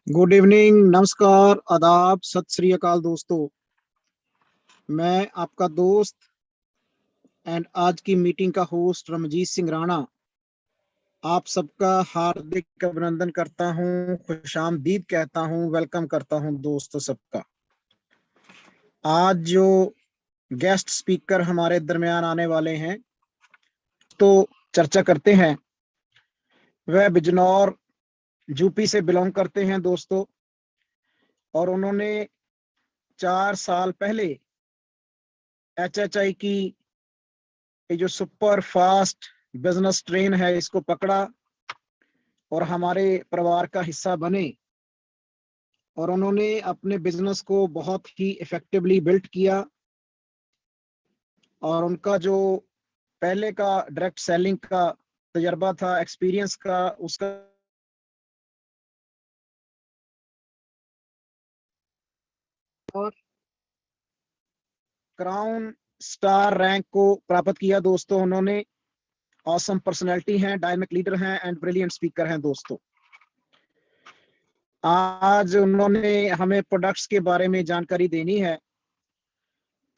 Good evening, नमस्कार, आदाब, सत श्री अकाल दोस्तों। मैं आपका दोस्त एंड आज की मीटिंग का होस्ट रमजीत सिंह राणा आप सबका हार्दिक अभिनंदन करता हूं, खुशामदीद कहता हूं, वेलकम करता हूं दोस्तों सबका। आज जो गेस्ट स्पीकर हमारे दरमियान आने वाले हैं तो चर्चा करते हैं। वह बिजनौर यूपी से बिलोंग करते हैं दोस्तों, और उन्होंने 4 साल पहले HHI की ये जो सुपर फास्ट बिजनेस ट्रेन है इसको पकड़ा और हमारे परिवार का हिस्सा बने, और उन्होंने अपने बिजनेस को बहुत ही इफेक्टिवली बिल्ड किया। और उनका जो पहले का डायरेक्ट सेलिंग का तजर्बा था, एक्सपीरियंस का, उसका और क्राउन स्टार रैंक को प्राप्त किया दोस्तों। उन्होंने ऑसम पर्सनैलिटी हैं, डायनेमिक लीडर हैं एंड ब्रिलियंट स्पीकर हैं दोस्तों। आज उन्होंने हमें प्रोडक्ट्स के बारे में जानकारी देनी है,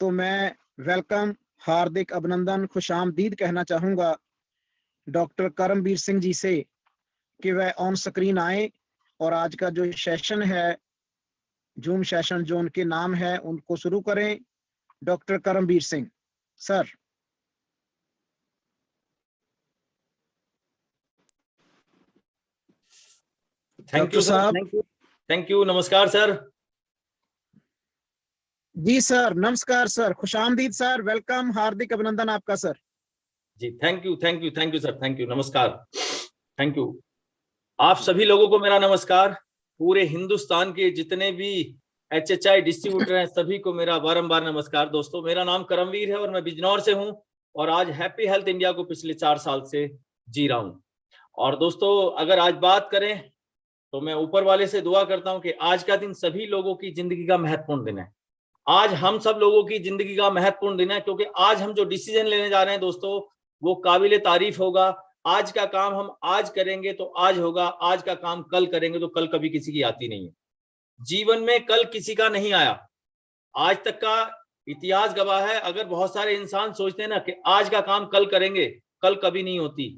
तो मैं वेलकम, हार्दिक अभिनंदन, खुशामदीद कहना चाहूंगा डॉक्टर करमबीर सिंह जी से कि वह ऑन स्क्रीन आए और आज का जो सेशन है, जूम सेशन जो उनके नाम है, उनको शुरू करें। Doctor Karambir Singh sir. Thank you sir. Thank you. नमस्कार सर। जी सर, नमस्कार सर, खुशामदीद सर, वेलकम, हार्दिक अभिनंदन आपका सर। जी thank you sir, thank you, नमस्कार, थैंक यू। आप सभी लोगों को मेरा नमस्कार। पूरे हिंदुस्तान के जितने भी HHI डिस्ट्रीब्यूटर हैं सभी को मेरा बारंबार नमस्कार। दोस्तों, मेरा नाम करमवीर है और मैं बिजनौर से हूं और आज हैप्पी हेल्थ इंडिया को पिछले 4 साल से जी रहा हूं। और दोस्तों, अगर आज बात करें तो मैं ऊपर वाले से दुआ करता हूं कि आज का दिन सभी लोगों की जिंदगी का महत्वपूर्ण दिन है। आज हम सब लोगों की जिंदगी का महत्वपूर्ण दिन है, क्योंकि आज हम जो डिसीजन लेने जा रहे हैं दोस्तों, वो काबिले तारीफ होगा। आज का काम हम आज करेंगे तो आज होगा, आज का काम कल करेंगे तो कल कभी किसी की आती नहीं है। जीवन में कल किसी का नहीं आया, आज तक का इतिहास गवाह है। अगर बहुत सारे इंसान सोचते हैं ना कि आज का काम कल करेंगे, कल कभी नहीं होती।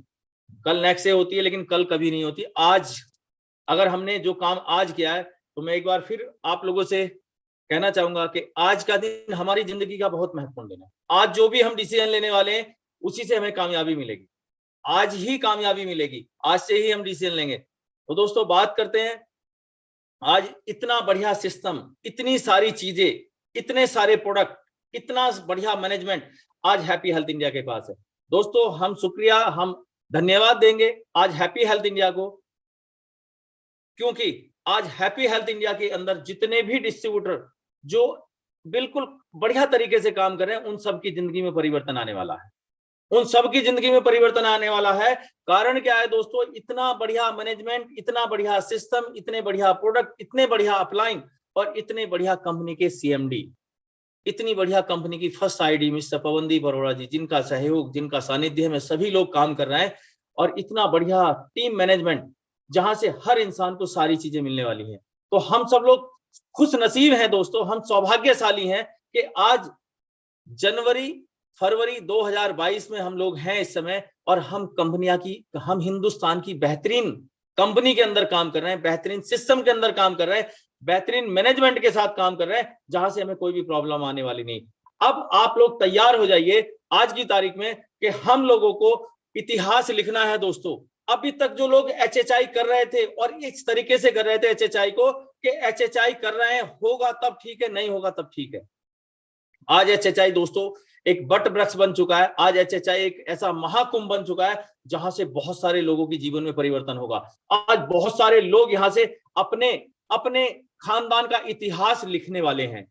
कल नेक्स्ट से होती है लेकिन कल कभी नहीं होती। आज अगर हमने जो काम आज किया है, तो मैं एक बार फिर आप लोगों से कहना चाहूंगा कि आज का दिन हमारी जिंदगी का बहुत महत्वपूर्ण दिन है। आज जो भी हम डिसीजन लेने वाले हैं उसी से हमें कामयाबी मिलेगी। आज ही कामयाबी मिलेगी, आज से ही हम डिसीजन लेंगे। तो दोस्तों, बात करते हैं। आज इतना बढ़िया सिस्टम, इतनी सारी चीजें, इतने सारे प्रोडक्ट, इतना बढ़िया मैनेजमेंट आज हैप्पी हेल्थ इंडिया के पास है। दोस्तों, हम शुक्रिया, हम धन्यवाद देंगे आज हैप्पी हेल्थ इंडिया को, क्योंकि आज हैप्पी हेल्थ इंडिया के अंदर जितने भी डिस्ट्रीब्यूटर जो बिल्कुल बढ़िया तरीके से काम कर रहे हैं, उन सबकी जिंदगी में परिवर्तन आने वाला है। उन सबकी जिंदगी में परिवर्तन आने वाला है। कारण क्या है दोस्तों? इतना बढ़िया मैनेजमेंट, इतना बढ़िया सिस्टम, इतने बढ़िया प्रोडक्ट, इतने बढ़िया अपलाइन और इतने बढ़िया कंपनी के CMD, इतनी बढ़िया कंपनी की first ID mister Pavandeep Arora ji, जिनका सहयोग, जिनका सानिध्य में सभी लोग काम कर रहे हैं, और इतना बढ़िया टीम मैनेजमेंट जहां से हर इंसान को सारी चीजें मिलने वाली हैं। तो हम सब लोग खुश नसीब हैं दोस्तों, हम सौभाग्यशाली हैं कि आज फरवरी 2022 में हम लोग हैं इस समय, और हम हिंदुस्तान की बेहतरीन कंपनी के अंदर काम कर रहे हैं, बेहतरीन सिस्टम के अंदर काम कर रहे हैं, बेहतरीन मैनेजमेंट के साथ काम कर रहे हैं, जहां से हमें कोई भी प्रॉब्लम आने वाली नहीं। अब आप लोग तैयार हो जाइए आज की तारीख में कि हम लोगों को इतिहास लिखना है दोस्तों। अभी तक जो लोग HHI कर रहे थे और इस तरीके से कर रहे थे HHI को कि HHI कर रहे हैं, होगा तब ठीक है, नहीं होगा तब ठीक है। आज HHI दोस्तों एक बट वृक्ष बन चुका है। आज HHI एक ऐसा महाकुंभ बन चुका है जहां से बहुत सारे लोगों की जीवन में परिवर्तन होगा। आज बहुत सारे लोग यहां से अपने अपने खानदान का इतिहास लिखने वाले हैं,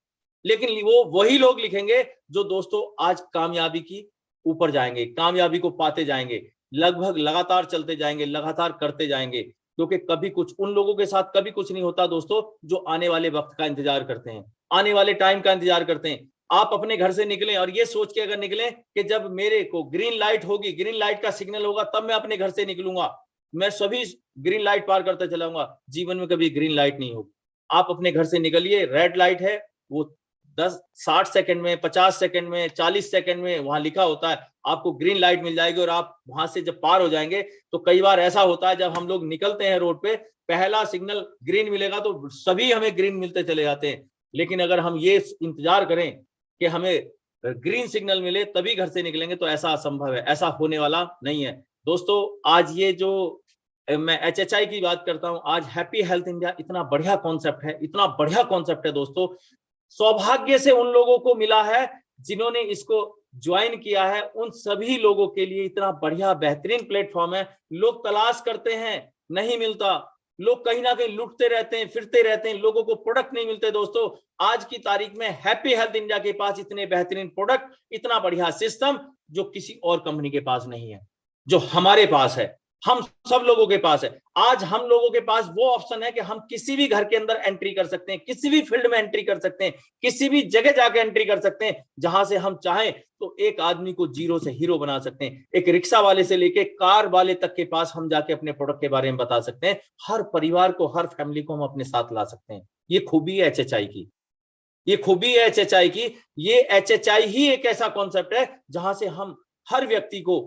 लेकिन वो वही लोग लिखेंगे जो दोस्तों आज कामयाबी की ऊपर जाएंगे, कामयाबी को पाते जाएंगे, लगभग लगातार चलते जाएंगे, लगातार करते जाएंगे। क्योंकि कभी कुछ उन लोगों के साथ कभी कुछ नहीं होता दोस्तों जो आने वाले वक्त का इंतजार करते हैं, आने वाले टाइम का इंतजार करते हैं। आप अपने घर से निकलें और ये सोच के अगर निकलें कि जब मेरे को ग्रीन लाइट होगी, ग्रीन लाइट का सिग्नल होगा, तब मैं अपने घर से निकलूंगा, मैं सभी ग्रीन लाइट पार करते चला जाऊंगा, जीवन में कभी ग्रीन लाइट नहीं होगी। आप अपने घर से निकलिए, रेड लाइट है, वो 60 सेकंड में, 50 सेकंड में, 40 सेकंड में वहां लिखा होता है, आपको ग्रीन लाइट मिल जाएगी और आप वहां से जब पार हो जाएंगे। तो कई बार ऐसा होता है जब हम लोग निकलते हैं रोड पे, पहला सिग्नल ग्रीन मिलेगा तो सभी हमें ग्रीन मिलते चले जाते हैं, लेकिन अगर हम ये इंतजार करें कि हमें ग्रीन सिग्नल मिले तभी घर से निकलेंगे तो ऐसा असंभव है, ऐसा होने वाला नहीं है। दोस्तों, आज ये जो मैं HHI की बात करता हूं, आज हैप्पी हेल्थ इंडिया इतना बढ़िया कॉन्सेप्ट है, इतना बढ़िया कॉन्सेप्ट है दोस्तों। सौभाग्य से उन लोगों को मिला है जिन्होंने इसको ज्वाइन किया है, उन सभी लोगों के लिए इतना बढ़िया बेहतरीन प्लेटफॉर्म है। लोग तलाश करते हैं, नहीं मिलता, लोग कहीं ना कहीं लुटते रहते हैं, फिरते रहते हैं, लोगों को प्रोडक्ट नहीं मिलते। दोस्तों, आज की तारीख में हैप्पी हेल्थ इंडिया के पास इतने बेहतरीन प्रोडक्ट, इतना बढ़िया सिस्टम जो किसी और कंपनी के पास नहीं है, जो हमारे पास है, हम सब लोगों के पास है। आज हम लोगों के पास वो ऑप्शन है कि हम किसी भी घर के अंदर एंट्री कर सकते हैं, किसी भी फील्ड में एंट्री कर सकते हैं, किसी भी जगह जाके एंट्री कर सकते हैं, जहां से हम चाहें तो एक आदमी को जीरो से हीरो बना सकते हैं। एक रिक्शा वाले से लेके कार वाले तक के पास हम जाके अपने प्रोडक्ट के बारे में बता सकते हैं। हर परिवार को, हर फैमिली को हम अपने साथ ला सकते हैं। ये खूबी है HHI की, ये खूबी है HHI की। ये HHI ही एक ऐसा कॉन्सेप्ट है जहां से हम हर व्यक्ति को,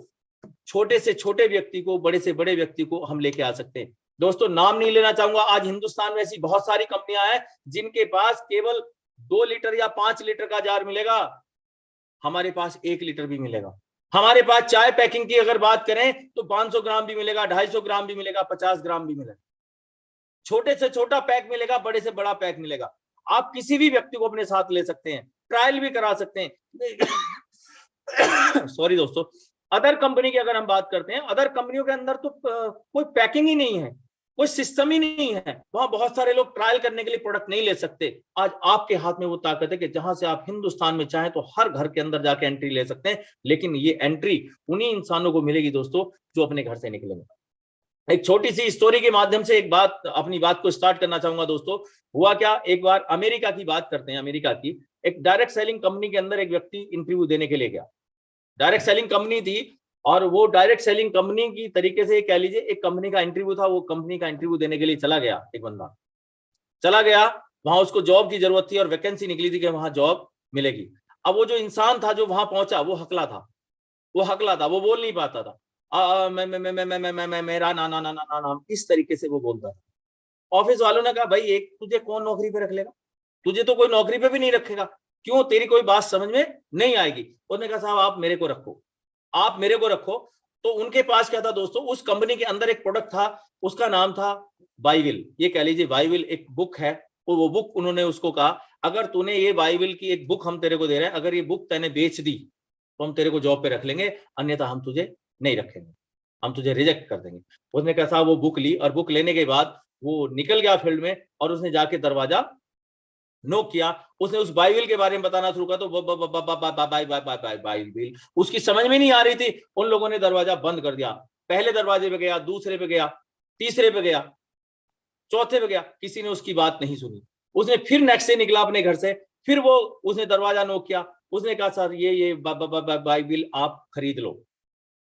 छोटे से छोटे व्यक्ति को, बड़े से बड़े व्यक्ति को हम लेके आ सकते हैं। दोस्तों, नाम नहीं लेना चाहूंगा, आज हिंदुस्तान में ऐसी बहुत सारी कंपनियां हैं जिनके पास केवल 2 लीटर या 5 लीटर का जार मिलेगा, हमारे पास 1 लीटर भी मिलेगा। हमारे पास चाय पैकिंग की अगर बात करें तो 500 ग्राम भी मिलेगा, 250 ग्राम भी मिलेगा, 50 ग्राम भी मिलेगा। छोटे से छोटा पैक मिलेगा, बड़े से बड़ा पैक मिलेगा। आप किसी भी व्यक्ति को अपने साथ ले सकते हैं, ट्रायल भी करा सकते हैं। सॉरी दोस्तों, अदर कंपनी की अगर हम बात करते हैं, अदर कंपनियों के अंदर तो कोई पैकिंग ही नहीं है, कोई सिस्टम ही नहीं है, वहां बहुत सारे लोग ट्रायल करने के लिए प्रोडक्ट नहीं ले सकते। आज आपके हाथ में वो ताकत है कि जहां से आप हिंदुस्तान में चाहें तो हर घर के अंदर जाके एंट्री ले सकते हैं, लेकिन ये एंट्री उन्हीं इंसानों को मिलेगी दोस्तों जो अपने घर से निकलेंगे। एक छोटी सी स्टोरी के माध्यम से अपनी बात को स्टार्ट करना चाहूंगा दोस्तों। हुआ क्या, एक बार अमेरिका की बात करते हैं, अमेरिका की एक डायरेक्ट सेलिंग कंपनी के अंदर एक व्यक्ति इंटरव्यू देने के लिए गया। डायरेक्ट सेलिंग कंपनी थी और वो डायरेक्ट सेलिंग कंपनी की तरीके से कह लीजिए एक कंपनी का इंटरव्यू था, वो कंपनी का इंटरव्यू देने के लिए चला गया। एक बंदा चला गया, वहां उसको जॉब की जरूरत थी और वैकेंसी निकली थी कि वहां जॉब मिलेगी। अब वो जो इंसान था जो वहां पहुंचा, वो हकला था, वो बोल नहीं पाता था। मैं मेरा ना ना ना ना ना, इस तरीके से वो बोलता था। ऑफिस वालों ने कहा, भाई एक तुझे कौन नौकरी पे रख लेगा, तुझे तो कोई नौकरी पे भी नहीं रखेगा, क्यों, तेरी कोई बात समझ में नहीं आएगी। उसने कहा, साहब आप मेरे को रखो, आप मेरे को रखो। तो उनके पास क्या था दोस्तों, उस कंपनी के अंदर एक प्रोडक्ट था, उसका नाम था बाइबिल। ये कह लीजिए बाइबिल एक बुक है। वो बुक उन्होंने उसको कहा, अगर तूने ये बाइबिल की एक बुक हम तेरे को दे रहे हैं, अगर ये बुक तूने बेच दी तो हम तेरे को जॉब पे रख लेंगे, अन्यथा हम तुझे नहीं रखेंगे, हम तुझे रिजेक्ट कर देंगे। उसने कहा, साहब वो बुक ली और बुक लेने के बाद वो निकल गया फील्ड में और उसने जाके दरवाजा नोक किया। उसने उस बाइबिल के बारे में बताना शुरू किया तो बाइबिल उसकी समझ में नहीं आ रही थी। उन लोगों ने दरवाजा बंद कर दिया। पहले दरवाजे पे गया, दूसरे पे गया, तीसरे पे गया, चौथे पे गया, किसी ने उसकी बात नहीं सुनी। उसने फिर नेक्स्ट से निकला अपने घर से, फिर वो उसने दरवाजा नोक किया। उसने कहा, सर ये बाइबिल आप खरीद लो।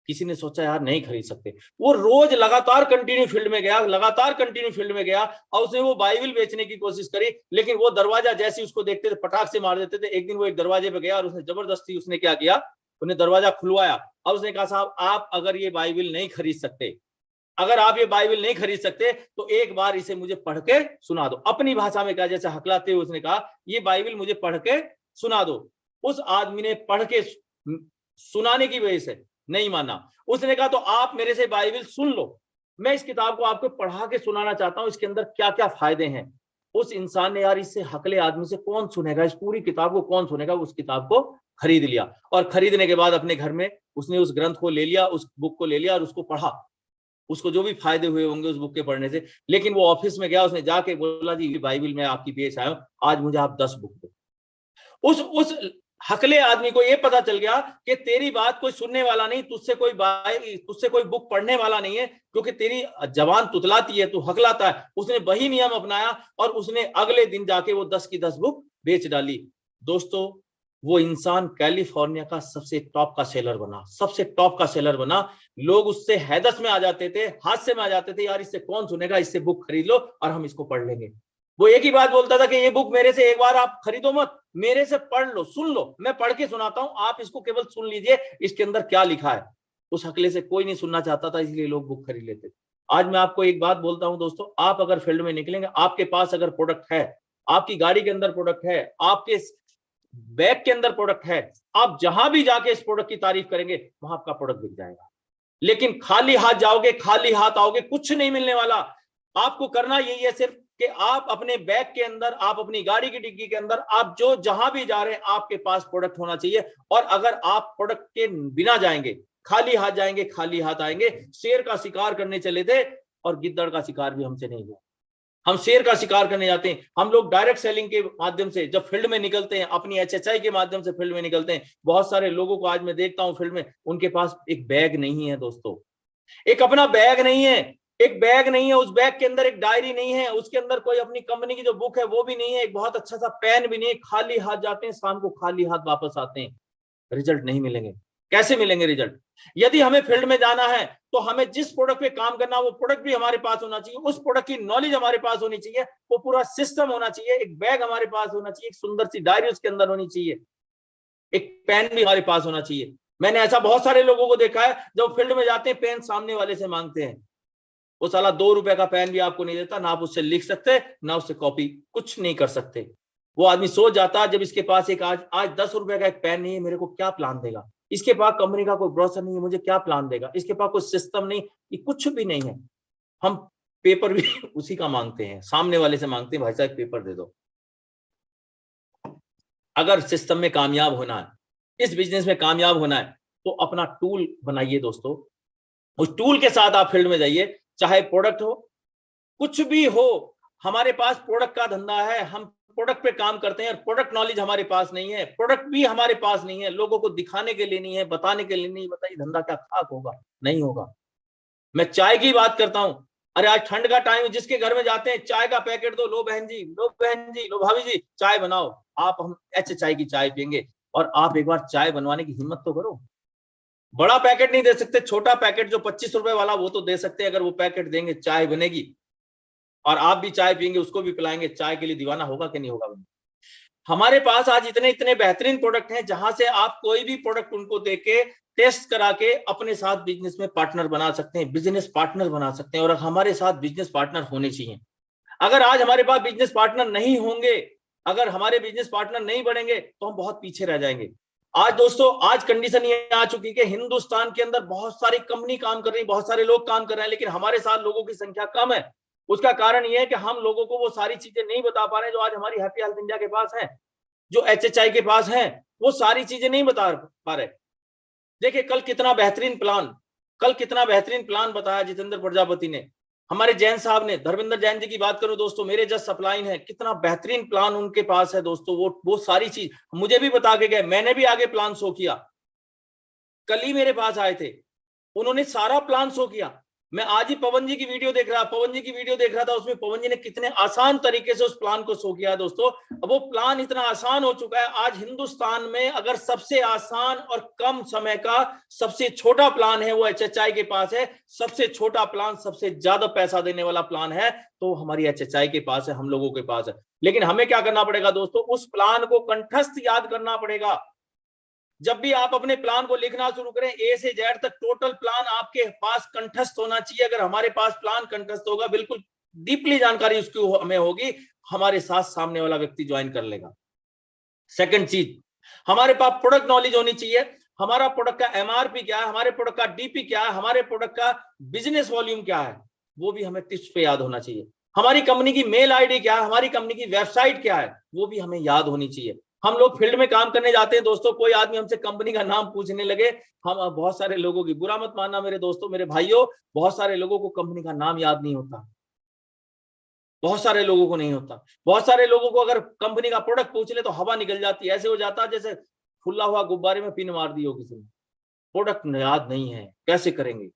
किसी ने सोचा यार नहीं खरीद सकते। वो रोज लगातार कंटिन्यू फील्ड में गया, लगातार कंटिन्यू फील्ड में गया और उसने वो बाइबिल बेचने की कोशिश करी, लेकिन वो दरवाजा जैसे उसको देखते थे पटाख से मार देते थे। एक दिन वो एक दरवाजे पे गया और उसने जबरदस्ती उसने क्या किया, उसने दरवाजा खुलवाया और उसने कहा, साहब आप अगर ये बाइबिल नहीं खरीद सकते, अगर आप ये बाइबिल नहीं खरीद सकते तो एक बार इसे मुझे पढ़ के सुना दो। अपनी भाषा में कहा, जैसे हकलाते हुए उसने कहा, ये बाइबिल मुझे पढ़ के सुना दो। उस आदमी ने पढ़ के सुनाने की वजह से नहीं माना। उसने कहा, तो आप मेरे से बाइबिल सुन लो, मैं इस किताब को आपको पढ़ा के सुनाना चाहता हूं, इसके अंदर क्या क्या फायदे हैं। उस इंसान ने, यार इससे हकले आदमी से कौन सुनेगा, इस पूरी किताब को कौन सुनेगा, उस किताब को खरीद लिया और खरीदने के बाद अपने घर में उसने उस ग्रंथ को ले लिया, उस बुक को ले लिया और उसको पढ़ा। उसको जो भी फायदे हुए होंगे उस बुक के पढ़ने से। लेकिन वो ऑफिस में गया, उसने जाके बोला, जी बाइबिल में आपकी बेच आया हूं, आज मुझे आप 10 बुक दो। उस हकले आदमी को ये पता चल गया कि तेरी बात कोई सुनने वाला नहीं, तुझसे कोई बुक पढ़ने वाला नहीं है, क्योंकि तेरी जबान तुतलाती है, तू हकलाता है। उसने वही नियम अपनाया और उसने अगले दिन जाके वो 10 की 10 बुक बेच डाली। दोस्तों, वो इंसान कैलिफोर्निया का सबसे टॉप का सेलर बना, सबसे टॉप का सेलर बना। लोग उससे हैदस में आ जाते थे, हादसे में आ जाते थे, यार इससे कौन सुनेगा, इससे बुक खरीद लो और हम इसको पढ़ लेंगे। वो एक ही बात बोलता था कि ये बुक मेरे से एक बार आप खरीदो मत, मेरे से पढ़ लो, सुन लो, मैं पढ़ के सुनाता हूं, आप इसको केवल सुन लीजिए, इसके अंदर क्या लिखा है। उस हकले से कोई नहीं सुनना चाहता था, इसलिए लोग बुक खरीद लेते थे। आज मैं आपको एक बात बोलता हूं दोस्तों, आप अगर फील्ड में निकलेंगे, आपके पास अगर प्रोडक्ट है, आपकी गाड़ी के अंदर प्रोडक्ट है, आपके बैग के अंदर प्रोडक्ट है, आप जहां भी जाके इस प्रोडक्ट की तारीफ करेंगे वहां आपका प्रोडक्ट बिक जाएगा। लेकिन खाली हाथ जाओगे, खाली हाथ आओगे, कुछ नहीं मिलने वाला। आपको करना यही है सिर्फ कि आप अपने बैग के अंदर, आप अपनी गाड़ी की डिग्गी के अंदर, आप जो जहां भी जा रहे हैं, आपके पास प्रोडक्ट होना चाहिए। और अगर आप प्रोडक्ट के बिना जाएंगे, खाली हाथ जाएंगे, खाली हाथ आएंगे। शेर का शिकार करने चले थे और गिद्दड़ का शिकार भी हमसे नहीं हुआ। हम शेर का शिकार करने जाते हैं। हम लोग डायरेक्ट सेलिंग के माध्यम से जब फील्ड में निकलते हैं, अपनी एचएचआई के माध्यम से फील्ड में निकलते हैं, बहुत सारे लोगों को आज मैं देखता हूं फील्ड में, उनके पास एक बैग नहीं है दोस्तों, एक अपना बैग नहीं है, एक बैग नहीं है, उस बैग के अंदर एक डायरी नहीं है, उसके अंदर कोई अपनी कंपनी की जो बुक है वो भी नहीं है, एक बहुत अच्छा सा पेन भी नहीं है। खाली हाथ जाते हैं, शाम को खाली हाथ वापस आते हैं, रिजल्ट नहीं मिलेंगे। कैसे मिलेंगे रिजल्ट? यदि हमें फील्ड में जाना है तो हमें जिस प्रोडक्ट पे काम करना, वो प्रोडक्ट भी हमारे पास होना चाहिए, उस प्रोडक्ट की नॉलेज हमारे पास होनी चाहिए, वो पूरा सिस्टम होना चाहिए, एक बैग हमारे पास होना चाहिए, एक सुंदर सी डायरी उसके अंदर होनी चाहिए, एक पेन भी हमारे पास होना चाहिए। मैंने ऐसा बहुत सारे लोगों को देखा है, जब फील्ड में जाते हैं पेन सामने वाले से मांगते हैं, वो साला 2 रुपए का पेन भी आपको नहीं देता, ना आप उससे लिख सकते, ना उससे कॉपी, कुछ नहीं कर सकते। वो आदमी सोच जाता, जब इसके पास एक आज 10 रुपए का एक पेन नहीं है, मेरे को क्या प्लान देगा, इसके पास कंपनी का कोई ब्रोशर नहीं है, मुझे क्या प्लान देगा, इसके पास कोई सिस्टम नहीं, ये कुछ भी नहीं है। हम पेपर भी उसी का मांगते हैं, सामने वाले से मांगते हैं, भाई साहब पेपर दे दो। अगर सिस्टम में कामयाब होना है, इस बिजनेस में कामयाब होना है, तो अपना टूल बनाइए दोस्तों, उस टूल के साथ आप फील्ड में जाइए। चाहे प्रोडक्ट हो, कुछ भी हो, हमारे पास प्रोडक्ट का धंधा है, हम प्रोडक्ट पे काम करते हैं, और प्रोडक्ट नॉलेज हमारे पास नहीं है, प्रोडक्ट भी हमारे पास नहीं है, लोगों को दिखाने के लिए नहीं है, बताने के लिए नहीं, बताइए धंधा क्या खाक होगा? नहीं होगा। मैं चाय की बात करता हूं, अरे आज ठंड का टाइम है, जिसके घर में जाते हैं चाय का पैकेट दो, लो बहन जी, लो बहन जी, लो भाभी जी, चाय बनाओ, आप हम चाय की चाय पियेंगे। और आप एक बार चाय बनवाने की हिम्मत तो करो। बड़ा पैकेट नहीं दे सकते, छोटा पैकेट जो 25 रुपए वाला वो तो दे सकते हैं, अगर वो पैकेट देंगे चाय बनेगी और आप भी चाय पियेंगे, उसको भी पिलाएंगे, चाय के लिए दीवाना होगा कि नहीं होगा? हमारे पास आज इतने इतने बेहतरीन प्रोडक्ट हैं, जहां से आप कोई भी प्रोडक्ट उनको देके टेस्ट करा के अपने साथ बिजनेस में पार्टनर बना सकते हैं, बिजनेस पार्टनर बना सकते हैं, और हमारे साथ बिजनेस पार्टनर होने चाहिए। अगर आज हमारे पास बिजनेस पार्टनर नहीं होंगे, अगर हमारे बिजनेस पार्टनर नहीं बढ़ेंगे, तो हम बहुत पीछे रह जाएंगे। आज दोस्तों, आज कंडीशन ये आ चुकी कि हिंदुस्तान के अंदर बहुत सारी कंपनी काम कर रही है, बहुत सारे लोग काम कर रहे हैं, लेकिन हमारे साथ लोगों की संख्या कम है। उसका कारण ये है कि हम लोगों को वो सारी चीजें नहीं बता पा रहे हैं जो आज हमारी हैप्पी हेल्थ इंडिया के पास है, जो एचएचआई के पास है, वो सारी चीजें नहीं बता पा रहे। देखिए कल कितना बेहतरीन प्लान बताया जितेंद्र प्रजापति ने, हमारे जैन साहब ने, धर्मेंद्र जैन जी की बात करूं दोस्तों, मेरे जस्ट सप्लाइन है, कितना बेहतरीन प्लान उनके पास है दोस्तों। वो सारी चीज मुझे भी बता के गए, मैंने भी आगे प्लान शो किया। कल ही मेरे पास आए थे, उन्होंने सारा प्लान शो किया। मैं आज ही पवन जी की वीडियो देख रहा था, उसमें पवन जी ने कितने आसान तरीके से उस प्लान को शो किया दोस्तों। अब वो प्लान इतना आसान हो चुका है, आज हिंदुस्तान में अगर सबसे आसान और कम समय का सबसे छोटा प्लान है वो एचएचआई के पास है, सबसे छोटा प्लान, सबसे ज्यादा पैसा देने वाला प्लान है तो हमारी एचएचआई के पास है, हम लोगों के पास है। लेकिन हमें क्या करना पड़ेगा दोस्तों, उस प्लान को कंठस्थ याद करना पड़ेगा। जब भी आप अपने प्लान को लिखना शुरू करें, ए से जेड तक टोटल प्लान आपके पास कंठस्थ होना चाहिए। अगर हमारे पास प्लान कंठस्थ होगा, बिल्कुल डीपली जानकारी उसकी हमें होगी, हमारे साथ सामने वाला व्यक्ति ज्वाइन कर लेगा। सेकंड चीज, हमारे पास प्रोडक्ट नॉलेज होनी चाहिए। हमारा प्रोडक्ट का एमआरपी क्या है, हमारे प्रोडक्ट का डीपी क्या है, हमारे प्रोडक्ट का बिजनेस वॉल्यूम क्या है, वो भी हमें टिप्स पे याद होना चाहिए। हमारी कंपनी की मेल आईडी क्या है, हमारी कंपनी की वेबसाइट क्या है, वो भी हमें याद होनी चाहिए। हम लोग फील्ड में काम करने जाते हैं दोस्तों, कोई आदमी हमसे कंपनी का नाम पूछने लगे, हम बहुत सारे लोगों की, बुरा मत मानना मेरे दोस्तों, मेरे भाइयों, बहुत सारे लोगों को कंपनी का नाम याद नहीं होता, बहुत सारे लोगों को नहीं होता। बहुत सारे लोगों को अगर कंपनी का प्रोडक्ट पूछ ले तो हवा निकल जाती है, ऐसे हो जाता है जैसे फुला हुआ गुब्बारे में पिन मार दी हो किसी ने। प्रोडक्ट याद नहीं है, कैसे करेंगे,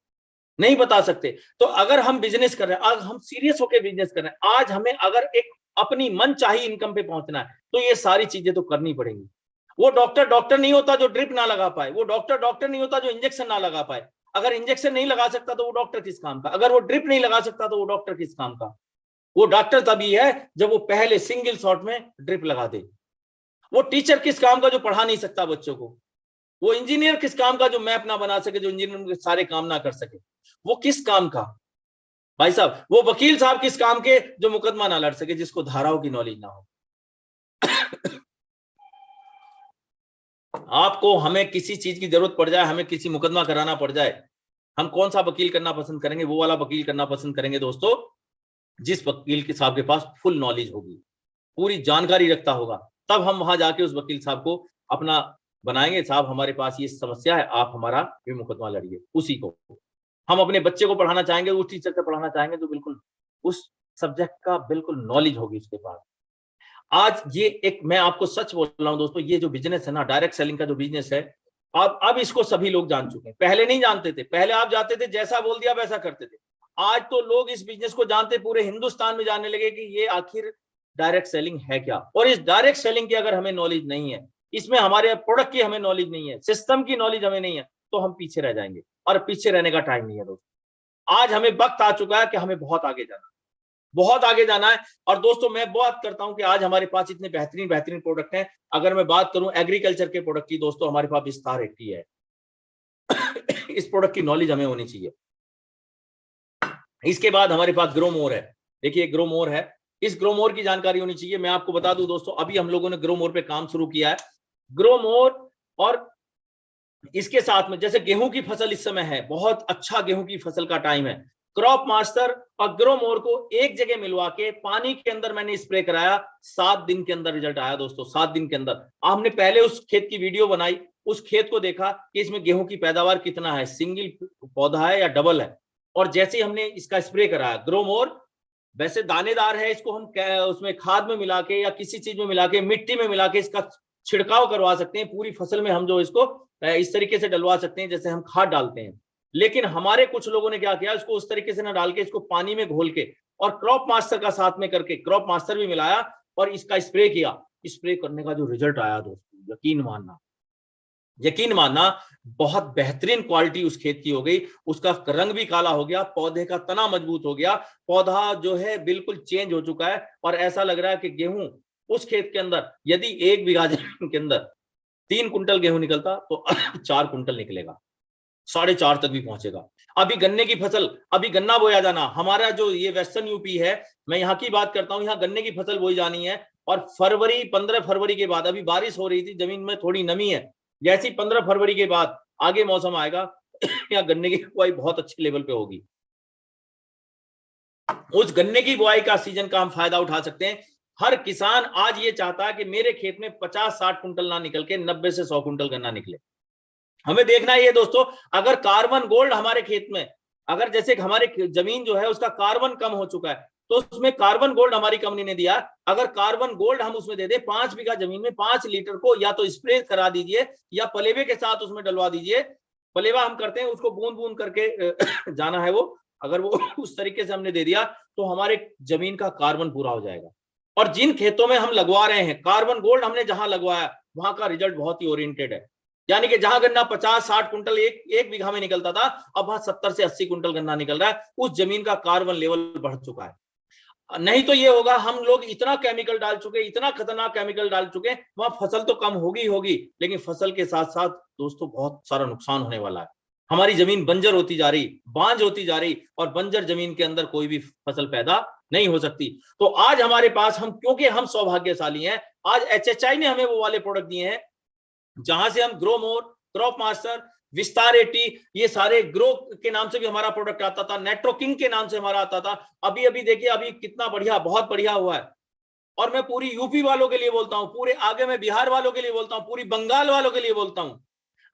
नहीं बता सकते। तो अगर हम बिजनेस कर रहे हैं, आज हम सीरियस होकर बिजनेस कर रहे हैं, आज हमें अगर एक अपनी मन चाहिए इनकम पे पहुंचना है, तो ये सारी चीजें तो करनी पड़ेंगी। वो डॉक्टर नहीं होता जो ड्रिप ना लगा पाए, वो डॉक्टर नहीं होता जो इंजेक्शन ना लगा पाए। अगर इंजेक्शन नहीं लगा सकता तो वो डॉक्टर किस काम का, अगर वो ड्रिप नहीं लगा सकता तो वो डॉक्टर किस काम का। वो डॉक्टर तभी है जब वो पहले सिंगल शॉट में ड्रिप लगा दे। वो टीचर किस काम का जो पढ़ा नहीं सकता बच्चों को। वो इंजीनियर किस काम का जो मैप ना बना सके, जो इंजीनियर के सारे काम ना कर सके। वो किस काम का भाई साहब। वो वकील साहब किस काम के जो मुकदमा ना लड़ सके, जिसको धाराओं की नॉलेज ना हो। आपको हमें किसी चीज की जरूरत पड़ जाए, हमें किसी मुकदमा कराना पड़ जाए, हम कौन सा वकील करना पसंद करेंगे? वो वाला वकील करना पसंद करेंगे दोस्तों जिस वकील के साहब के पास फुल नॉलेज होगी, पूरी जानकारी रखता होगा। तब हम वहां जाके उस वकील साहब को अपना बनाएंगे, साहब हमारे पास ये समस्या है, आप हमारा ये मुकदमा लड़िए। उसी को हम अपने बच्चे को पढ़ाना चाहेंगे, उस टीचर से पढ़ाना चाहेंगे जो बिल्कुल उस सब्जेक्ट का बिल्कुल नॉलेज होगी उसके पास। आज ये एक मैं आपको सच बोल रहा हूं दोस्तों, ये जो बिजनेस है ना, डायरेक्ट सेलिंग का जो बिजनेस है, अब इसको सभी लोग जान चुके हैं। पहले नहीं जानते थे, पहले आप जाते थे जैसा बोल दिया वैसा करते थे। आज तो लोग इस बिजनेस को जानते, पूरे हिंदुस्तान में जानने लगे कि ये आखिर डायरेक्ट सेलिंग है क्या। और इस डायरेक्ट सेलिंग की अगर हमें नॉलेज नहीं है, इसमें हमारे प्रोडक्ट की हमें नॉलेज नहीं है, सिस्टम की नॉलेज हमें नहीं है, तो हम पीछे रह जाएंगे। और पीछे रहने का टाइम नहीं है दोस्तों। आज हमें वक्त आ चुका है कि हमें बहुत आगे जाना, बहुत आगे जाना है। और दोस्तों मैं बात करता हूं कि आज हमारे पास इतने बेहतरीन बेहतरीन प्रोडक्ट हैं। अगर मैं बात करूं एग्रीकल्चर के प्रोडक्ट की दोस्तों, हमारे पास विस्तार 80 है। इस प्रोडक्ट की नॉलेज हमें होनी चाहिए। इसके बाद हमारे पास ग्रोमोर है। देखिए ग्रोमोर है, इस ग्रोमोर की जानकारी होनी चाहिए। मैं आपको बता दूं दोस्तों, अभी हम लोगों ने ग्रोमोर पे काम शुरू किया है। ग्रोमोर और इसके साथ में जैसे गेहूं की फसल इस समय है, बहुत अच्छा गेहूं की फसल का टाइम है। क्रॉप मास्टर और ग्रोमोर को एक जगह मिलवा के पानी के अंदर मैंने स्प्रे कराया, 7 दिन के अंदर रिजल्ट आया दोस्तों। 7 दिन के अंदर हमने पहले उस खेत की वीडियो बनाई, उस खेत को देखा कि इसमें गेहूं की पैदावार कितना है, सिंगल पौधा है या डबल है। और जैसे ही हमने इसका स्प्रे कराया ग्रोमोर, वैसे दानेदार है, इसको हम उसमें खाद में मिला के या किसी चीज में मिला के, मिट्टी में मिला के इसका छिड़काव करवा सकते हैं। पूरी फसल में हम जो इसको इस तरीके से डलवा सकते हैं जैसे हम खाद डालते हैं। लेकिन हमारे कुछ लोगों ने क्या किया, इसको उस तरीके से ना डाल के इसको पानी में घोल के और क्रॉप मास्टर का साथ में करके, क्रॉप मास्टर भी मिलाया और इसका स्प्रे किया। स्प्रे करने का जो रिजल्ट आया दोस्तों, यकीन मानना बहुत बेहतरीन क्वालिटी उस खेत की हो गई। उसका रंग भी काला हो गया, पौधे का तना मजबूत हो गया, पौधा जो है बिल्कुल चेंज हो चुका है। और ऐसा लग रहा है कि गेहूं उस खेत के अंदर यदि 1 बीघा जमीन के अंदर 3 कुंटल गेहूं निकलता तो 4 कुंटल निकलेगा, 4.5 तक भी पहुंचेगा। अभी गन्ने की फसल, अभी गन्ना बोया जाना, हमारा जो ये वेस्टर्न यूपी है, मैं यहाँ की बात करता हूँ, यहाँ गन्ने की फसल बोई जानी है। और फरवरी 15 फरवरी के बाद, अभी बारिश हो रही थी, जमीन में थोड़ी नमी है, जैसी 15 फरवरी के बाद आगे मौसम आएगा यहाँ गन्ने की बुआई बहुत अच्छे लेवल पे होगी। उस गन्ने की बुआई का सीजन का हम फायदा उठा सकते हैं। हर किसान आज ये चाहता है कि मेरे खेत में 50-60 कुंटल ना निकल के 90 से 100 कुंटल गन्ना निकले। हमें देखना है ये दोस्तों, अगर कार्बन गोल्ड हमारे खेत में, अगर जैसे हमारे जमीन जो है उसका कार्बन कम हो चुका है, तो उसमें कार्बन गोल्ड हमारी कंपनी ने दिया। अगर कार्बन गोल्ड हम उसमें दे दे, 5 बीघा जमीन में 5 लीटर को या तो स्प्रे करा दीजिए या पलेवे के साथ उसमें डलवा दीजिए। पलेवा हम करते हैं, उसको बूंद बूंद करके जाना है वो, अगर वो उस तरीके से हमने दे दिया तो हमारे जमीन का कार्बन पूरा हो जाएगा। और जिन खेतों में हम लगवा रहे हैं कार्बन गोल्ड, हमने जहां लगवाया वहां का रिजल्ट बहुत ही ओरिएंटेड है। यानी कि जहां गन्ना 50-60 कुंटल एक बीघा में निकलता था, अब वहां 70 से 80 कुंटल गन्ना निकल रहा है। उस जमीन का कार्बन लेवल बढ़ चुका है। नहीं तो ये होगा, हम लोग इतना केमिकल डाल चुके, इतना खतरनाक केमिकल डाल चुके, वहां फसल तो कम होगी, लेकिन फसल के साथ साथ दोस्तों बहुत सारा नुकसान होने वाला है। हमारी जमीन बंजर होती जा रही, बांझ होती जा रही, और बंजर जमीन के अंदर कोई भी फसल पैदा नहीं हो सकती। तो आज हमारे पास, हम क्योंकि हम सौभाग्यशाली हैं, आज एचएचआई ने हमें वो वाले प्रोडक्ट दिए हैं जहां से हम ग्रोमोर, क्रॉप मास्टर, विस्तार 80, ये सारे ग्रो के नाम से भी हमारा प्रोडक्ट आता था, नेट्रोकिंग के नाम से हमारा आता था। अभी अभी देखिए अभी कितना बढ़िया, बहुत बढ़िया हुआ है। और मैं पूरी यूपी वालों के लिए बोलता हूं, पूरे आगे मैं बिहार वालों के लिए बोलता हूं, पूरी बंगाल वालों के लिए बोलता हूं।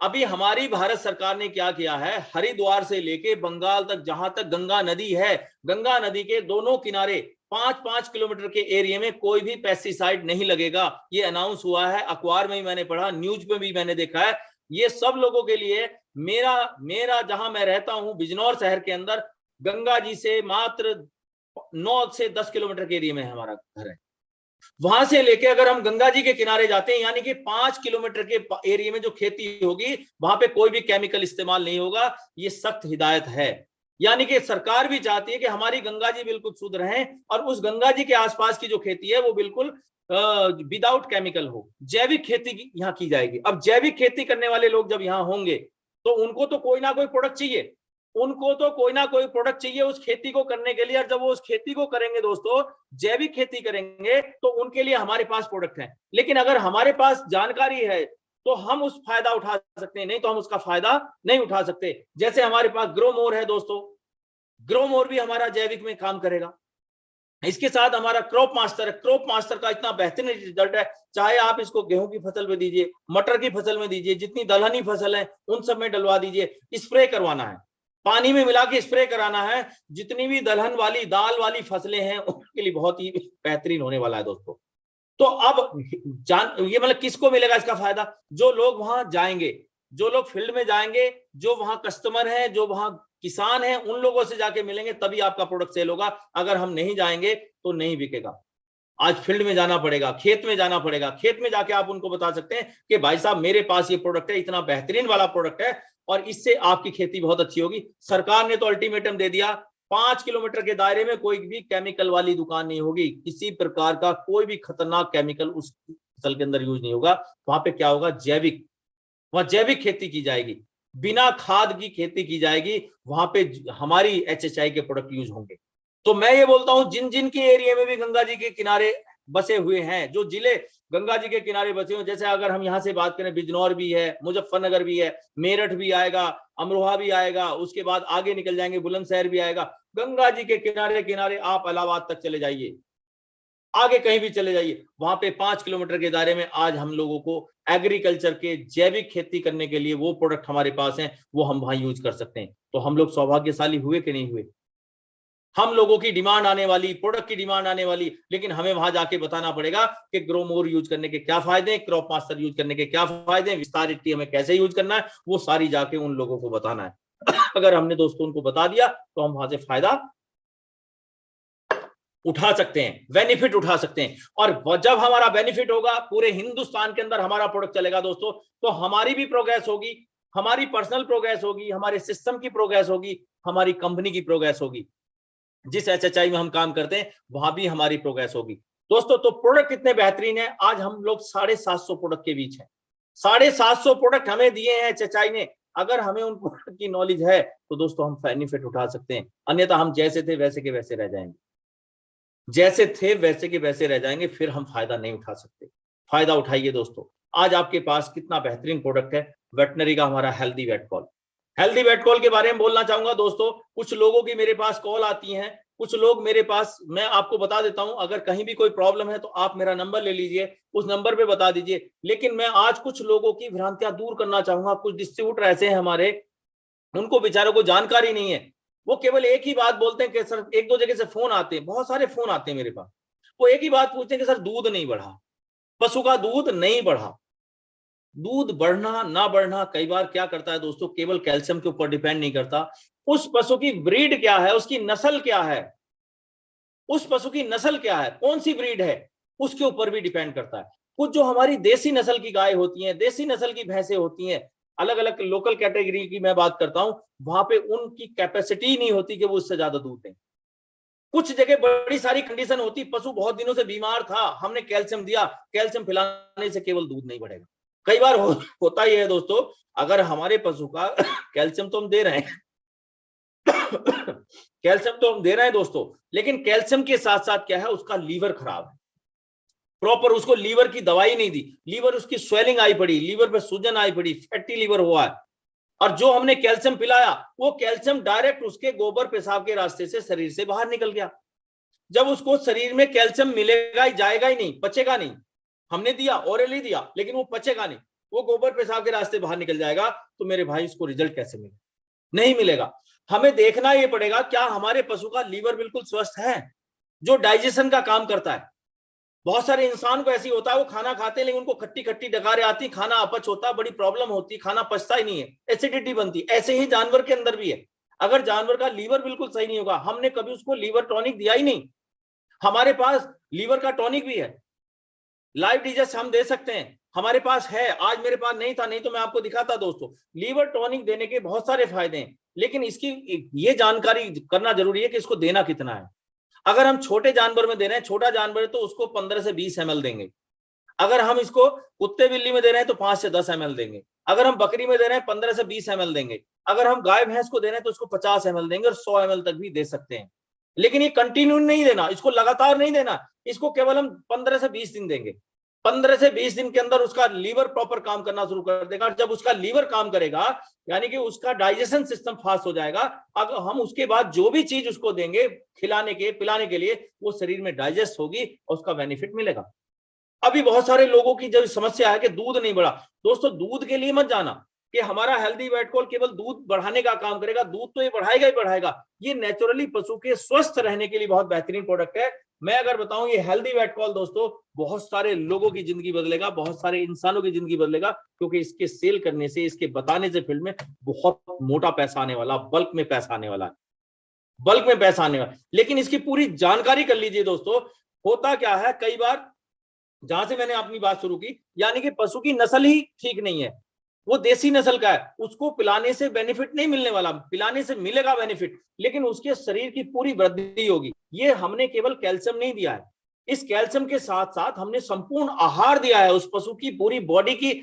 अभी हमारी भारत सरकार ने क्या किया है, हरिद्वार से लेके बंगाल तक, जहां तक गंगा नदी है, गंगा नदी के दोनों किनारे 5-5 किलोमीटर के एरिया में कोई भी पेस्टिसाइड नहीं लगेगा। ये अनाउंस हुआ है, अखबार में भी मैंने पढ़ा, न्यूज में भी मैंने देखा है। ये सब लोगों के लिए, मेरा जहां मैं रहता हूं बिजनौर शहर के अंदर, गंगा जी से मात्र 9 से 10 किलोमीटर के एरिया में हमारा घर है। वहां से लेके अगर हम गंगा जी के किनारे जाते हैं, यानी कि 5 किलोमीटर के एरिया में जो खेती होगी वहां पे कोई भी केमिकल इस्तेमाल नहीं होगा। ये सख्त हिदायत है। यानी कि सरकार भी चाहती है कि हमारी गंगा जी बिल्कुल शुद्ध रहें और उस गंगा जी के आसपास की जो खेती है वो बिल्कुल विदाउट केमिकल हो। जैविक खेती यहाँ की जाएगी। अब जैविक खेती करने वाले लोग जब यहाँ होंगे तो उनको तो कोई ना कोई प्रोडक्ट चाहिए, उनको तो कोई ना कोई प्रोडक्ट चाहिए उस खेती को करने के लिए। और जब वो उस खेती को करेंगे दोस्तों, जैविक खेती करेंगे, तो उनके लिए हमारे पास प्रोडक्ट है। लेकिन अगर हमारे पास जानकारी है तो हम उस फायदा उठा सकते हैं, नहीं तो हम उसका फायदा नहीं उठा सकते। जैसे हमारे पास ग्रो मोर है दोस्तों, ग्रो मोर भी हमारा जैविक में काम करेगा। इसके साथ हमारा क्रॉप मास्टर है, क्रॉप मास्टर का इतना बेहतरीन रिजल्ट है, चाहे आप इसको गेहूं की फसल में दीजिए, मटर की फसल में दीजिए, जितनी दलहनी फसल है उन सब में डलवा दीजिए। स्प्रे करवाना है, पानी में मिला के स्प्रे कराना है। जितनी भी दलहन वाली दाल वाली फसलें हैं उनके लिए बहुत ही बेहतरीन होने वाला है दोस्तों। तो अब ये मतलब किसको मिलेगा इसका फायदा? जो लोग वहां जाएंगे, जो लोग फील्ड में जाएंगे, जो वहां कस्टमर हैं, जो वहां किसान हैं, उन लोगों से जाके मिलेंगे तभी आपका प्रोडक्ट सेल होगा। अगर हम नहीं जाएंगे तो नहीं बिकेगा। आज फील्ड में जाना पड़ेगा, खेत में जाना पड़ेगा। खेत में जाके आप उनको बता सकते हैं कि भाई साहब मेरे पास ये प्रोडक्ट है, इतना बेहतरीन वाला प्रोडक्ट है और इससे आपकी खेती बहुत अच्छी होगी। सरकार ने तो अल्टीमेटम दे दिया, 5 किलोमीटर के दायरे में कोई भी केमिकल वाली दुकान नहीं होगी। किसी प्रकार का कोई भी खतरनाक केमिकल उस फसल के अंदर यूज नहीं होगा। वहां पे क्या होगा? जैविक, वहां जैविक खेती की जाएगी, बिना खाद की खेती की जाएगी। वहां पे हमारी एचएचआई के प्रोडक्ट यूज होंगे। तो मैं ये बोलता हूं, जिन जिन के एरिया में भी गंगा जी के किनारे बसे हुए हैं, जो जिले गंगा जी के किनारे बसे हुए, जैसे अगर हम यहाँ से बात करें, बिजनौर भी है, मुजफ्फरनगर भी है, मेरठ भी आएगा, अमरोहा भी आएगा, उसके बाद आगे निकल जाएंगे बुलंदशहर भी आएगा। गंगा जी के किनारे किनारे आप इलाहाबाद तक चले जाइए, आगे कहीं भी चले जाइए, वहां पे 5 किलोमीटर के दायरे में आज हम लोगों को एग्रीकल्चर के जैविक खेती करने के लिए वो प्रोडक्ट हमारे पास हैं, वो हम वहां यूज कर सकते हैं। तो हम लोग सौभाग्यशाली हुए कि नहीं हुए? हम लोगों की डिमांड आने वाली, प्रोडक्ट की डिमांड आने वाली, लेकिन हमें वहां जाके बताना पड़ेगा कि ग्रो मोर यूज करने के क्या फायदे हैं, क्रॉप मास्टर यूज करने के क्या फायदे हैं, विस्तारित हमें कैसे यूज करना है, वो सारी जाके उन लोगों को बताना है। अगर हमने दोस्तों उनको बता दिया तो हम वहां से फायदा उठा सकते हैं, बेनिफिट उठा सकते हैं। और जब हमारा बेनिफिट होगा, पूरे हिंदुस्तान के अंदर हमारा प्रोडक्ट चलेगा दोस्तों, तो हमारी भी प्रोग्रेस होगी, हमारी पर्सनल प्रोग्रेस होगी, हमारे सिस्टम की प्रोग्रेस होगी, हमारी कंपनी की प्रोग्रेस होगी। जिस एचएचआई में हम काम करते हैं वहां भी हमारी प्रोग्रेस होगी दोस्तों। तो प्रोडक्ट कितने बेहतरीन है, आज हम लोग 750 प्रोडक्ट के बीच हैं। 750 प्रोडक्ट हमें दिए हैं एचएचआई ने। अगर हमें उन प्रोडक्ट की नॉलेज है तो दोस्तों हम बेनिफिट उठा सकते हैं, अन्यथा हम जैसे थे वैसे के वैसे रह जाएंगे, जैसे थे वैसे के वैसे रह जाएंगे, फिर हम फायदा नहीं उठा सकते। फायदा उठाइए दोस्तों। आज आपके पास कितना बेहतरीन प्रोडक्ट है, वेटनरी का हमारा healthy weight call. Healthy weight call के बारे में बोलना चाहूंगा दोस्तों। कुछ लोगों की मेरे पास कॉल आती हैं, कुछ लोग मेरे पास, मैं आपको बता देता हूं, अगर कहीं भी कोई प्रॉब्लम है तो आप मेरा नंबर ले लीजिए, उस नंबर पे बता दीजिए। लेकिन मैं आज कुछ लोगों की भ्रांतियां दूर करना चाहूंगा। कुछ डिस्ट्रीब्यूटर ऐसे हैं हमारे, उनको बेचारों को जानकारी नहीं है। वो केवल एक ही बात बोलते हैं कि सर, एक दो जगह से फोन आते हैं, बहुत सारे फोन आते हैं मेरे पास, वो एक ही बात पूछते हैं कि सर दूध नहीं बढ़ा, पशु का दूध नहीं बढ़ा। दूध बढ़ना ना बढ़ना कई बार क्या करता है दोस्तों, केवल कैल्शियम के ऊपर डिपेंड नहीं करता। उस पशु की ब्रीड क्या है, उसकी नस्ल क्या है, उस पशु की नस्ल क्या है, कौन सी ब्रीड है, उसके ऊपर भी डिपेंड करता है। कुछ जो हमारी देसी नस्ल की गाय होती हैं, देसी नस्ल की भैंसें होती हैं, अलग अलग लोकल कैटेगरी की मैं बात करता हूं, वहां पे उनकी कैपेसिटी नहीं होती कि वो उससे ज्यादा दूध दें। कुछ जगह बड़ी सारी कंडीशन होती, पशु बहुत दिनों से बीमार था, हमने कैल्शियम दिया, कैल्शियम पिलाने से केवल दूध नहीं बढ़ेगा। कई बार होता ही है दोस्तों, अगर हमारे पशु का कैल्शियम तो हम दे रहे हैं कैल्शियम तो हम दे रहे हैं दोस्तों, लेकिन कैल्शियम के साथ साथ क्या है, उसका लीवर खराब है, प्रॉपर उसको लीवर की दवाई नहीं दी, लीवर उसकी स्वेलिंग आई पड़ी, लीवर पे सूजन आई पड़ी, फैटी लीवर हुआ है। और जो हमने कैल्शियम पिलाया, वो कैल्शियम डायरेक्ट उसके गोबर पेशाब के रास्ते से शरीर से बाहर निकल गया। जब उसको शरीर में कैल्शियम मिलेगा ही, जाएगा ही नहीं, पचेगा नहीं। हमने दिया, ओरली दिया, लेकिन वो पचेगा नहीं, वो गोबर पेशाब के रास्ते बाहर निकल जाएगा। तो मेरे भाई, उसको रिजल्ट कैसे मिलेगा? नहीं मिलेगा। हमें देखना ये पड़ेगा, क्या हमारे पशु का लीवर बिल्कुल स्वस्थ है, जो डाइजेशन का काम करता है। बहुत सारे इंसान को ऐसी होता है, वो खाना खाते हैं लेकिन उनको खट्टी खट्टी डकारें आती, खाना अपच होता, बड़ी प्रॉब्लम होती, खाना पचता ही नहीं है, एसिडिटी बनती। ऐसे ही जानवर के अंदर भी है। अगर जानवर का लीवर बिल्कुल सही नहीं होगा, हमने कभी उसको लीवर टॉनिक दिया ही नहीं, हमारे पास लीवर का टॉनिक भी है, लाइव डिजेस्ट हम दे सकते हैं, हमारे पास है, आज मेरे पास नहीं था, नहीं तो मैं आपको दिखाता दोस्तों। लीवर टॉनिक देने के बहुत सारे फायदे हैं, लेकिन इसकी ये जानकारी करना जरूरी है कि इसको देना कितना है। अगर हम छोटे जानवर में दे रहे हैं, छोटा जानवर है तो उसको 15 से 20 ml देंगे। अगर हम इसको कुत्ते बिल्ली में दे रहे हैं तो 5 से 10 ml देंगे। अगर हम बकरी में दे रहे हैं 15 से 20 ml देंगे। अगर हम गाय भैंस को दे रहे हैं तो उसको 50 ml देंगे और 100 ml तक भी दे सकते हैं। लेकिन ये कंटिन्यू नहीं देना, इसको लगातार नहीं देना, इसको केवल हम 15 से 20 दिन देंगे। 15 से 20 दिन के अंदर उसका लीवर प्रॉपर काम करना शुरू कर देगा। जब उसका लीवर काम करेगा, यानी कि उसका डाइजेशन सिस्टम फास्ट हो जाएगा, अगर हम उसके बाद जो भी चीज उसको देंगे खिलाने के पिलाने के लिए, वो शरीर में डाइजेस्ट होगी और उसका बेनिफिट मिलेगा। अभी बहुत सारे लोगों की जो समस्या है कि दूध नहीं बढ़ा, दोस्तों दूध के लिए मत जाना कि हमारा हेल्दी वेटकॉल केवल दूध बढ़ाने का काम करेगा। दूध तो ये बढ़ाएगा ही बढ़ाएगा, ये नेचुरली पशु के स्वस्थ रहने के लिए बहुत बेहतरीन प्रोडक्ट है। मैं अगर बताऊं, ये हेल्दी वेटकॉल दोस्तों बहुत सारे लोगों की जिंदगी बदलेगा, बहुत सारे इंसानों की जिंदगी बदलेगा, क्योंकि इसके सेल करने से, इसके बताने से फील्ड में बहुत मोटा पैसा आने वाला, बल्क में पैसा आने वाला है, बल्क में पैसा आने वाला। लेकिन इसकी पूरी जानकारी कर लीजिए दोस्तों। होता क्या है, कई बार जहां से मैंने अपनी बात शुरू की, यानी कि पशु की नस्ल ही ठीक नहीं है, वो देसी नस्ल का है, उसको पिलाने से बेनिफिट नहीं मिलने वाला, पिलाने से मिलेगा बेनिफिट, लेकिन उसके शरीर की पूरी वृद्धि होगी। ये हमने केवल कैल्शियम नहीं दिया है, इस कैल्शियम के साथ साथ हमने संपूर्ण आहार दिया है, उस पशु की पूरी बॉडी की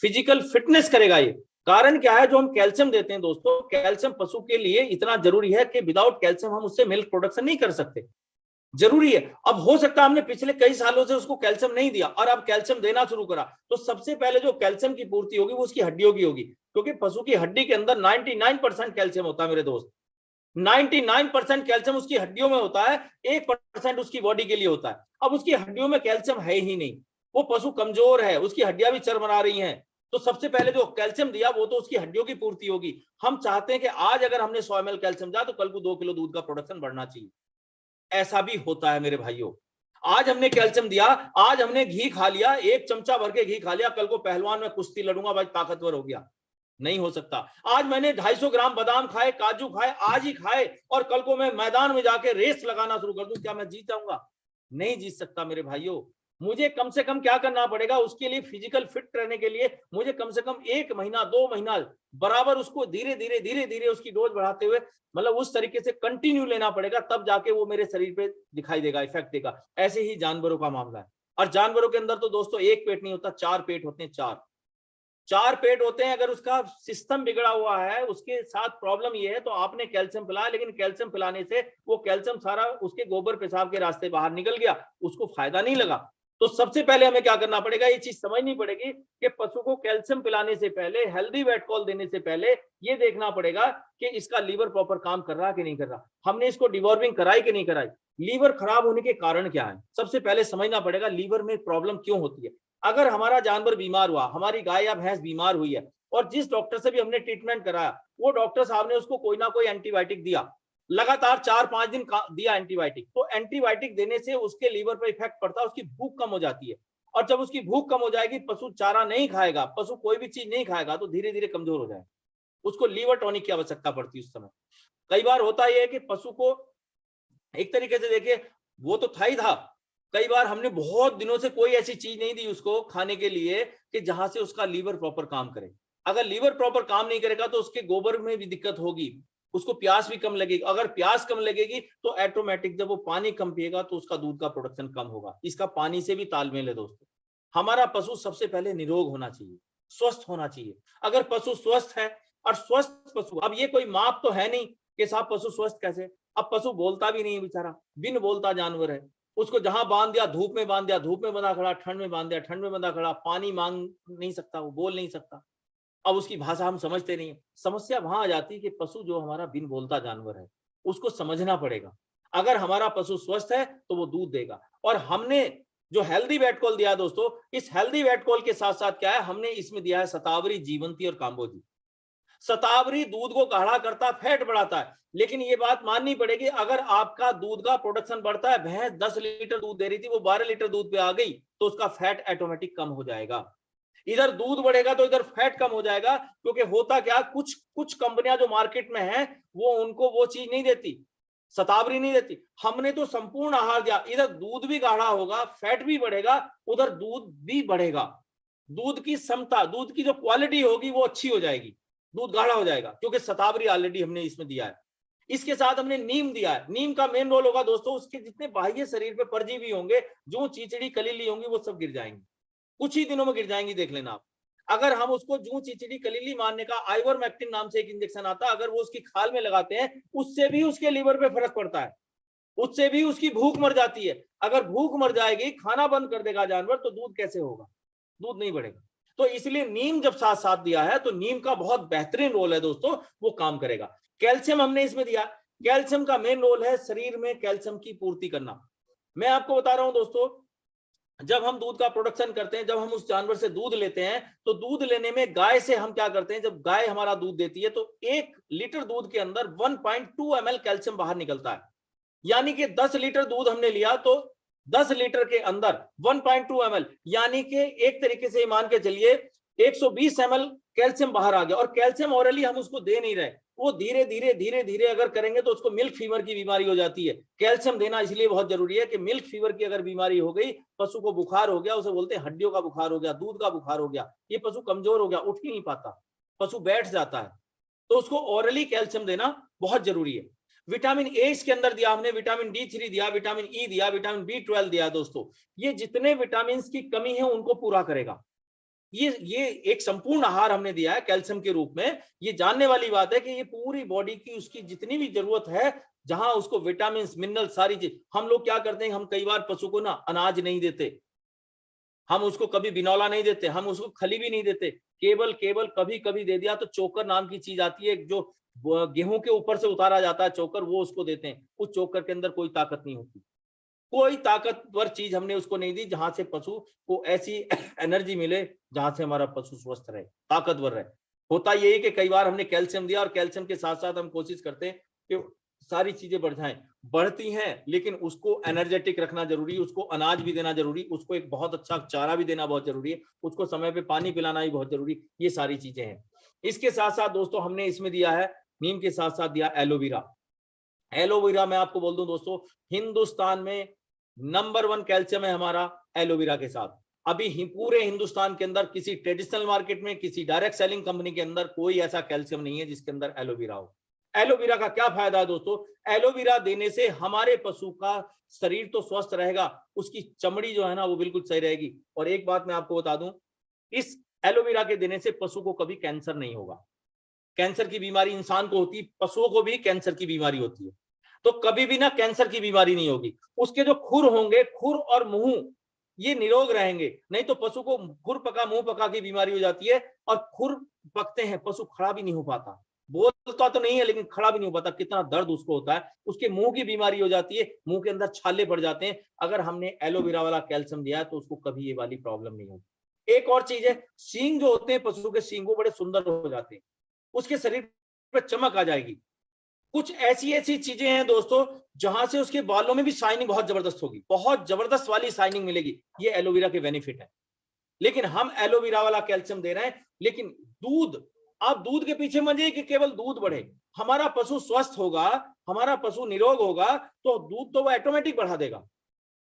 फिजिकल फिटनेस करेगा ये। कारण क्या है, जो हम कैल्शियम देते हैं दोस्तों, कैल्शियम पशु के लिए इतना जरूरी है कि विदाउट कैल्शियम हम उससे मिल्क प्रोडक्शन नहीं कर सकते, जरूरी है। अब हो सकता है हमने पिछले कई सालों से उसको कैल्शियम नहीं दिया और अब कैल्शियम देना शुरू करा, तो सबसे पहले जो कैल्शियम की पूर्ति होगी वो उसकी हड्डियों की होगी, क्योंकि पशु की हड्डी के अंदर 99% कैल्शियम होता है मेरे दोस्त। 99% कैल्शियम उसकी हड्डियों में होता है, 1% उसकी बॉडी के लिए होता है। अब उसकी हड्डियों में कैल्शियम है ही नहीं, वो पशु कमजोर है, उसकी हड्डियां भी चरमरा रही हैं, तो सबसे पहले जो कैल्शियम दिया वो तो उसकी हड्डियों की पूर्ति होगी। हम चाहते हैं कि आज अगर हमने 100 ml कैल्शियम दिया तो कल को 2 किलो दूध का प्रोडक्शन बढ़ना चाहिए। ऐसा भी होता है मेरे भाइयों, आज हमने कैल्शियम दिया, आज हमने घी खा लिया, 1 चमचा भर के घी खा लिया, कल को पहलवान में कुश्ती लड़ूंगा भाई ताकतवर हो गया, नहीं हो सकता। आज मैंने 250 ग्राम बादाम खाए, काजू खाए, आज ही खाए, और कल को मैं मैदान में जाके रेस लगाना शुरू कर दूं, क्या मैं जीत जाऊंगा? नहीं जीत सकता मेरे भाइयों। मुझे कम से कम क्या करना पड़ेगा, उसके लिए फिजिकल फिट रहने के लिए मुझे कम से कम 1 महीना 2 महीना बराबर उसको धीरे धीरे उसकी डोज बढ़ाते हुए, मतलब उस तरीके से कंटिन्यू लेना पड़ेगा, तब जाके वो मेरे शरीर पे दिखाई देगा, इफेक्ट देगा। ऐसे ही जानवरों का मामला है, और जानवरों के अंदर तो दोस्तों 1 पेट नहीं होता, 4 पेट होते हैं, 4 पेट होते हैं। अगर उसका सिस्टम बिगड़ा हुआ है, उसके साथ प्रॉब्लम ये है, तो आपने कैल्शियम पिलाया, लेकिन कैल्शियम पिलाने से वो कैल्शियम सारा उसके गोबर पेशाब के रास्ते बाहर निकल गया, उसको फायदा नहीं लगा। तो सबसे पहले हमें क्या करना पड़ेगा, ये चीज समझनी पड़ेगी कि पशु को कैल्शियम पिलाने से पहले, हेल्दी वेटकॉल देने से पहले ये देखना पड़ेगा कि इसका लीवर प्रॉपर काम कर रहा कि नहीं कर रहा, हमने इसको डिवॉर्मिंग कराई कि नहीं कराई, लीवर खराब होने के कारण क्या है। सबसे पहले समझना पड़ेगा लीवर में प्रॉब्लम क्यों होती है। अगर हमारा जानवर बीमार हुआ, हमारी गाय या भैंस बीमार हुई है, और जिस डॉक्टर से भी हमने ट्रीटमेंट कराया, वो डॉक्टर साहब ने उसको कोई ना कोई एंटीबायोटिक दिया, लगातार 4-5 दिन दिया एंटीबायोटिक, तो एंटीबायोटिक देने से उसके लीवर पर इफेक्ट पड़ता है, उसकी भूख कम हो जाती है, और जब उसकी भूख कम हो जाएगी, पशु चारा नहीं खाएगा, पशु कोई भी चीज नहीं खाएगा, तो धीरे धीरे कमजोर हो जाएगा, उसको लीवर टॉनिक की आवश्यकता पड़ती है उस समय। कई बार होता यह है कि पशु को एक तरीके से देखिए, वो तो था ही था, कई बार हमने बहुत दिनों से कोई ऐसी चीज नहीं दी उसको खाने के लिए कि जहां से उसका लीवर प्रॉपर काम करे। अगर लीवर प्रॉपर काम नहीं करेगा तो उसके गोबर में भी दिक्कत होगी, उसको प्यास भी कम लगेगी, अगर प्यास कम लगेगी तो ऑटोमेटिक जब वो पानी कम पिएगा तो उसका दूध का प्रोडक्शन कम होगा। इसका पानी से भी तालमेल है दोस्तों। हमारा पशु सबसे पहले निरोग होना चाहिए, स्वस्थ होना चाहिए। अगर पशु स्वस्थ है, और स्वस्थ पशु, अब ये कोई माप तो है नहीं कि साहब पशु स्वस्थ कैसे, अब पशु बोलता भी नहीं है बेचारा, बिन बोलता जानवर है, उसको जहां बांध दिया धूप में बांध दिया, धूप में बंधा खड़ा, ठंड में बांध दिया, ठंड में बंधा खड़ा, पानी मांग नहीं सकता, वो बोल नहीं सकता, अब उसकी भाषा हम समझते नहीं है। समस्या वहां आ जाती है कि पशु जो हमारा बिन बोलता जानवर है, उसको समझना पड़ेगा। अगर हमारा पशु स्वस्थ है तो वो दूध देगा। और हमने जो हेल्दी वेटकॉल दिया दोस्तों, इस हेल्दी वेटकॉल के साथ साथ क्या है, हमने इसमें दिया है शतावरी, जीवंती और काम्बोजी। शतावरी दूध को गाढ़ा करता, फैट बढ़ाता है, लेकिन ये बात माननी पड़ेगी, अगर आपका दूध का प्रोडक्शन बढ़ता है, भैंस 10 लीटर दूध दे रही थी, वो 12 लीटर दूध पे आ गई, तो उसका फैट ऑटोमेटिक कम हो जाएगा। इधर दूध बढ़ेगा तो इधर फैट कम हो जाएगा, क्योंकि होता क्या, कुछ कंपनियां जो मार्केट में हैं, वो उनको वो चीज नहीं देती, शतावरी नहीं देती। हमने तो संपूर्ण आहार दिया, इधर दूध भी गाढ़ा होगा, फैट भी बढ़ेगा, उधर दूध भी बढ़ेगा, दूध की समता, दूध की जो क्वालिटी होगी वो अच्छी हो जाएगी, दूध गाढ़ा हो जाएगा, क्योंकि शतावरी ऑलरेडी हमने इसमें दिया है। इसके साथ हमने नीम दिया है। नीम का मेन रोल होगा दोस्तों, उसके जितने बाह्य शरीर पे परजीवी होंगे, जो चीचड़ी कलीली होंगी, वो सब गिर जाएंगी, कुछ ही दिनों में गिर जाएंगी, देख लेना आप। अगर हम उसको जू चिचड़ी कलीली मारने का आइवरमेक्टिन नाम से एक इंजेक्शन आता है, अगर वो उसकी खाल में लगाते हैं, उससे भी उसके लीवर पे फर्क पड़ता है, उससे भी उसकी भूख मर जाती है। अगर भूख मर जाएगी, खाना बंद कर देगा जानवर, तो दूध कैसे होगा? दूध नहीं बढ़ेगा। तो इसलिए नीम जब साथ साथ दिया है, तो नीम का बहुत बेहतरीन रोल है दोस्तों, वो काम करेगा। कैल्शियम हमने इसमें दिया। कैल्शियम का मेन रोल है शरीर में कैल्शियम की पूर्ति करना। मैं आपको बता रहा हूं दोस्तों, जब हम दूध का प्रोडक्शन करते हैं, जब हम उस जानवर से दूध लेते हैं, तो दूध लेने में गाय से हम क्या करते हैं, जब गाय हमारा दूध देती है, तो 1 लीटर दूध के अंदर 1.2 ml कैल्शियम बाहर निकलता है। यानी कि 10 लीटर दूध हमने लिया, तो 10 लीटर के अंदर 1.2 ml, यानी कि एक तरीके से मान के चलिए 120 ml कैल्शियम बाहर आ गया। और कैल्शियम ऑरली हम उसको दे नहीं रहे, वो धीरे धीरे धीरे धीरे अगर करेंगे तो उसको मिल्क फीवर की बीमारी हो जाती है। कैल्शियम देना इसलिए बहुत जरूरी है कि मिल्क फीवर की अगर बीमारी हो गई, पशु को बुखार हो गया, उसे बोलते हैं हड्डियों का बुखार हो गया, दूध का बुखार हो गया, ये पशु कमजोर हो गया, उठ ही नहीं पाता, पशु बैठ जाता है, तो उसको ऑरली कैल्शियम देना बहुत जरूरी है। विटामिन ए इसके अंदर दिया हमने, विटामिन D3 दिया, विटामिन ई दिया, विटामिन B12 दिया दोस्तों। ये जितने विटामिन की कमी है उनको पूरा करेगा। ये एक संपूर्ण आहार हमने दिया है कैल्शियम के रूप में। ये जानने वाली बात है कि ये पूरी बॉडी की उसकी जितनी भी जरूरत है, जहां उसको विटामिन मिनरल सारी चीज, हम लोग क्या करते हैं, हम कई बार पशु को ना अनाज नहीं देते, हम उसको कभी बिनौला नहीं देते, हम उसको खली भी नहीं देते, केवल कभी कभी दे दिया तो चोकर नाम की चीज आती है, जो गेहूं के ऊपर से उतारा जाता है चोकर, वो उसको देते हैं। उस चोकर के अंदर कोई ताकत नहीं होती, कोई ताकतवर चीज हमने उसको नहीं दी जहां से पशु को ऐसी एनर्जी मिले, जहां से हमारा पशु स्वस्थ रहे, ताकतवर रहे। होता यही कि कई बार हमने कैल्शियम दिया, और कैल्शियम के साथ साथ हम कोशिश करते हैं कि सारी चीजें बढ़ जाएं, बढ़ती हैं, लेकिन उसको एनर्जेटिक रखना जरूरी है, उसको अनाज भी देना जरूरी, उसको एक बहुत अच्छा चारा भी देना बहुत जरूरी है, उसको समय पे पानी पिलाना भी बहुत जरूरी, ये सारी चीजें हैं। इसके साथ साथ दोस्तों हमने इसमें दिया है, नीम के साथ साथ दिया एलोवेरा। एलोवेरा मैं आपको बोल दूं दोस्तों, हिंदुस्तान में नंबर 1 कैल्शियम है हमारा एलोवेरा के साथ। अभी पूरे हिंदुस्तान के अंदर किसी ट्रेडिशनल मार्केट में, किसी डायरेक्ट सेलिंग कंपनी के अंदर कोई ऐसा कैल्शियम नहीं है जिसके अंदर एलोवेरा हो। एलोवेरा का क्या फायदा है दोस्तों? एलोवेरा देने से हमारे पशु का शरीर तो स्वस्थ रहेगा, उसकी चमड़ी जो है ना वो बिल्कुल सही रहेगी। और एक बात मैं आपको बता दूं, इस एलोवेरा के देने से पशु को कभी कैंसर नहीं होगा। कैंसर की बीमारी इंसान को होती है, पशुओं को भी कैंसर की बीमारी होती है, तो कभी भी ना कैंसर की बीमारी नहीं होगी। उसके जो खुर होंगे, खुर और मुंह, ये निरोग रहेंगे। नहीं तो पशु को खुर पका मुंह पका की बीमारी हो जाती है, और खुर पकते हैं, पशु खड़ा भी नहीं हो पाता, बोलता तो नहीं है लेकिन खड़ा भी नहीं हो पाता, कितना दर्द उसको होता है। उसके मुंह की बीमारी हो जाती है, मुंह के अंदर छाले पड़ जाते हैं। अगर हमने एलोवेरा वाला कैल्शियम दिया है तो उसको कभी ये वाली प्रॉब्लम नहीं होगी। एक और चीज है, सींग जो होते हैं पशु के, सींग वो बड़े सुंदर हो जाते हैं, उसके शरीर पर चमक आ जाएगी। कुछ ऐसी ऐसी चीजें हैं दोस्तों, जहां से उसके बालों में भी शाइनिंग बहुत जबरदस्त होगी, बहुत जबरदस्त वाली शाइनिंग मिलेगी। ये एलोवेरा के बेनिफिट है। लेकिन हम एलोवेरा वाला कैल्शियम दे रहे हैं, लेकिन दूध, आप दूध के पीछे मत जाइए कि केवल दूध बढ़े। हमारा पशु स्वस्थ होगा, हमारा पशु निरोग होगा, तो दूध तो वो ऑटोमेटिक बढ़ा देगा।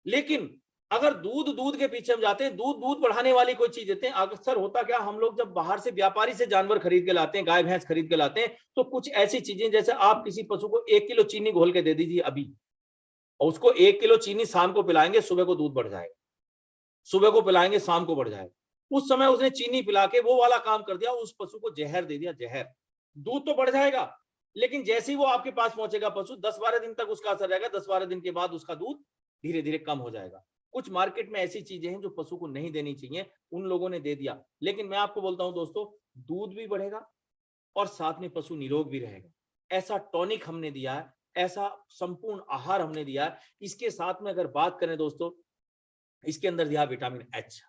लेकिन अगर दूध के पीछे हम जाते हैं, दूध बढ़ाने वाली कोई चीज देते हैं, अक्सर होता क्या, हम लोग जब बाहर से व्यापारी से जानवर खरीद के लाते हैं, गाय भैंस खरीद के लाते हैं, तो कुछ ऐसी चीजें, जैसे आप किसी पशु को 1 किलो चीनी घोल के दे दीजिए अभी, और उसको 1 किलो चीनी शाम को पिलाएंगे, सुबह को दूध बढ़ जाएगा, सुबह को पिलाएंगे शाम को बढ़ जाएगा। उस समय उसने चीनी पिला के वो वाला काम कर दिया, उस पशु को जहर दे दिया, जहर, दूध तो बढ़ जाएगा, लेकिन जैसे ही वो आपके पास पहुंचेगा पशु, 10-12 दिन तक उसका असर रहेगा, 10-12 दिन के बाद उसका दूध धीरे धीरे कम हो जाएगा। कुछ मार्केट में ऐसी चीजें हैं जो पशु को नहीं देनी चाहिए, उन लोगों ने दे दिया। लेकिन मैं आपको बोलता हूं दोस्तों, दूध भी बढ़ेगा और साथ में पशु निरोग भी रहेगा। ऐसा टॉनिक हमने दिया है, ऐसा संपूर्ण आहार हमने दिया है। इसके साथ में अगर बात करें दोस्तों, इसके अंदर दिया विटामिन एच।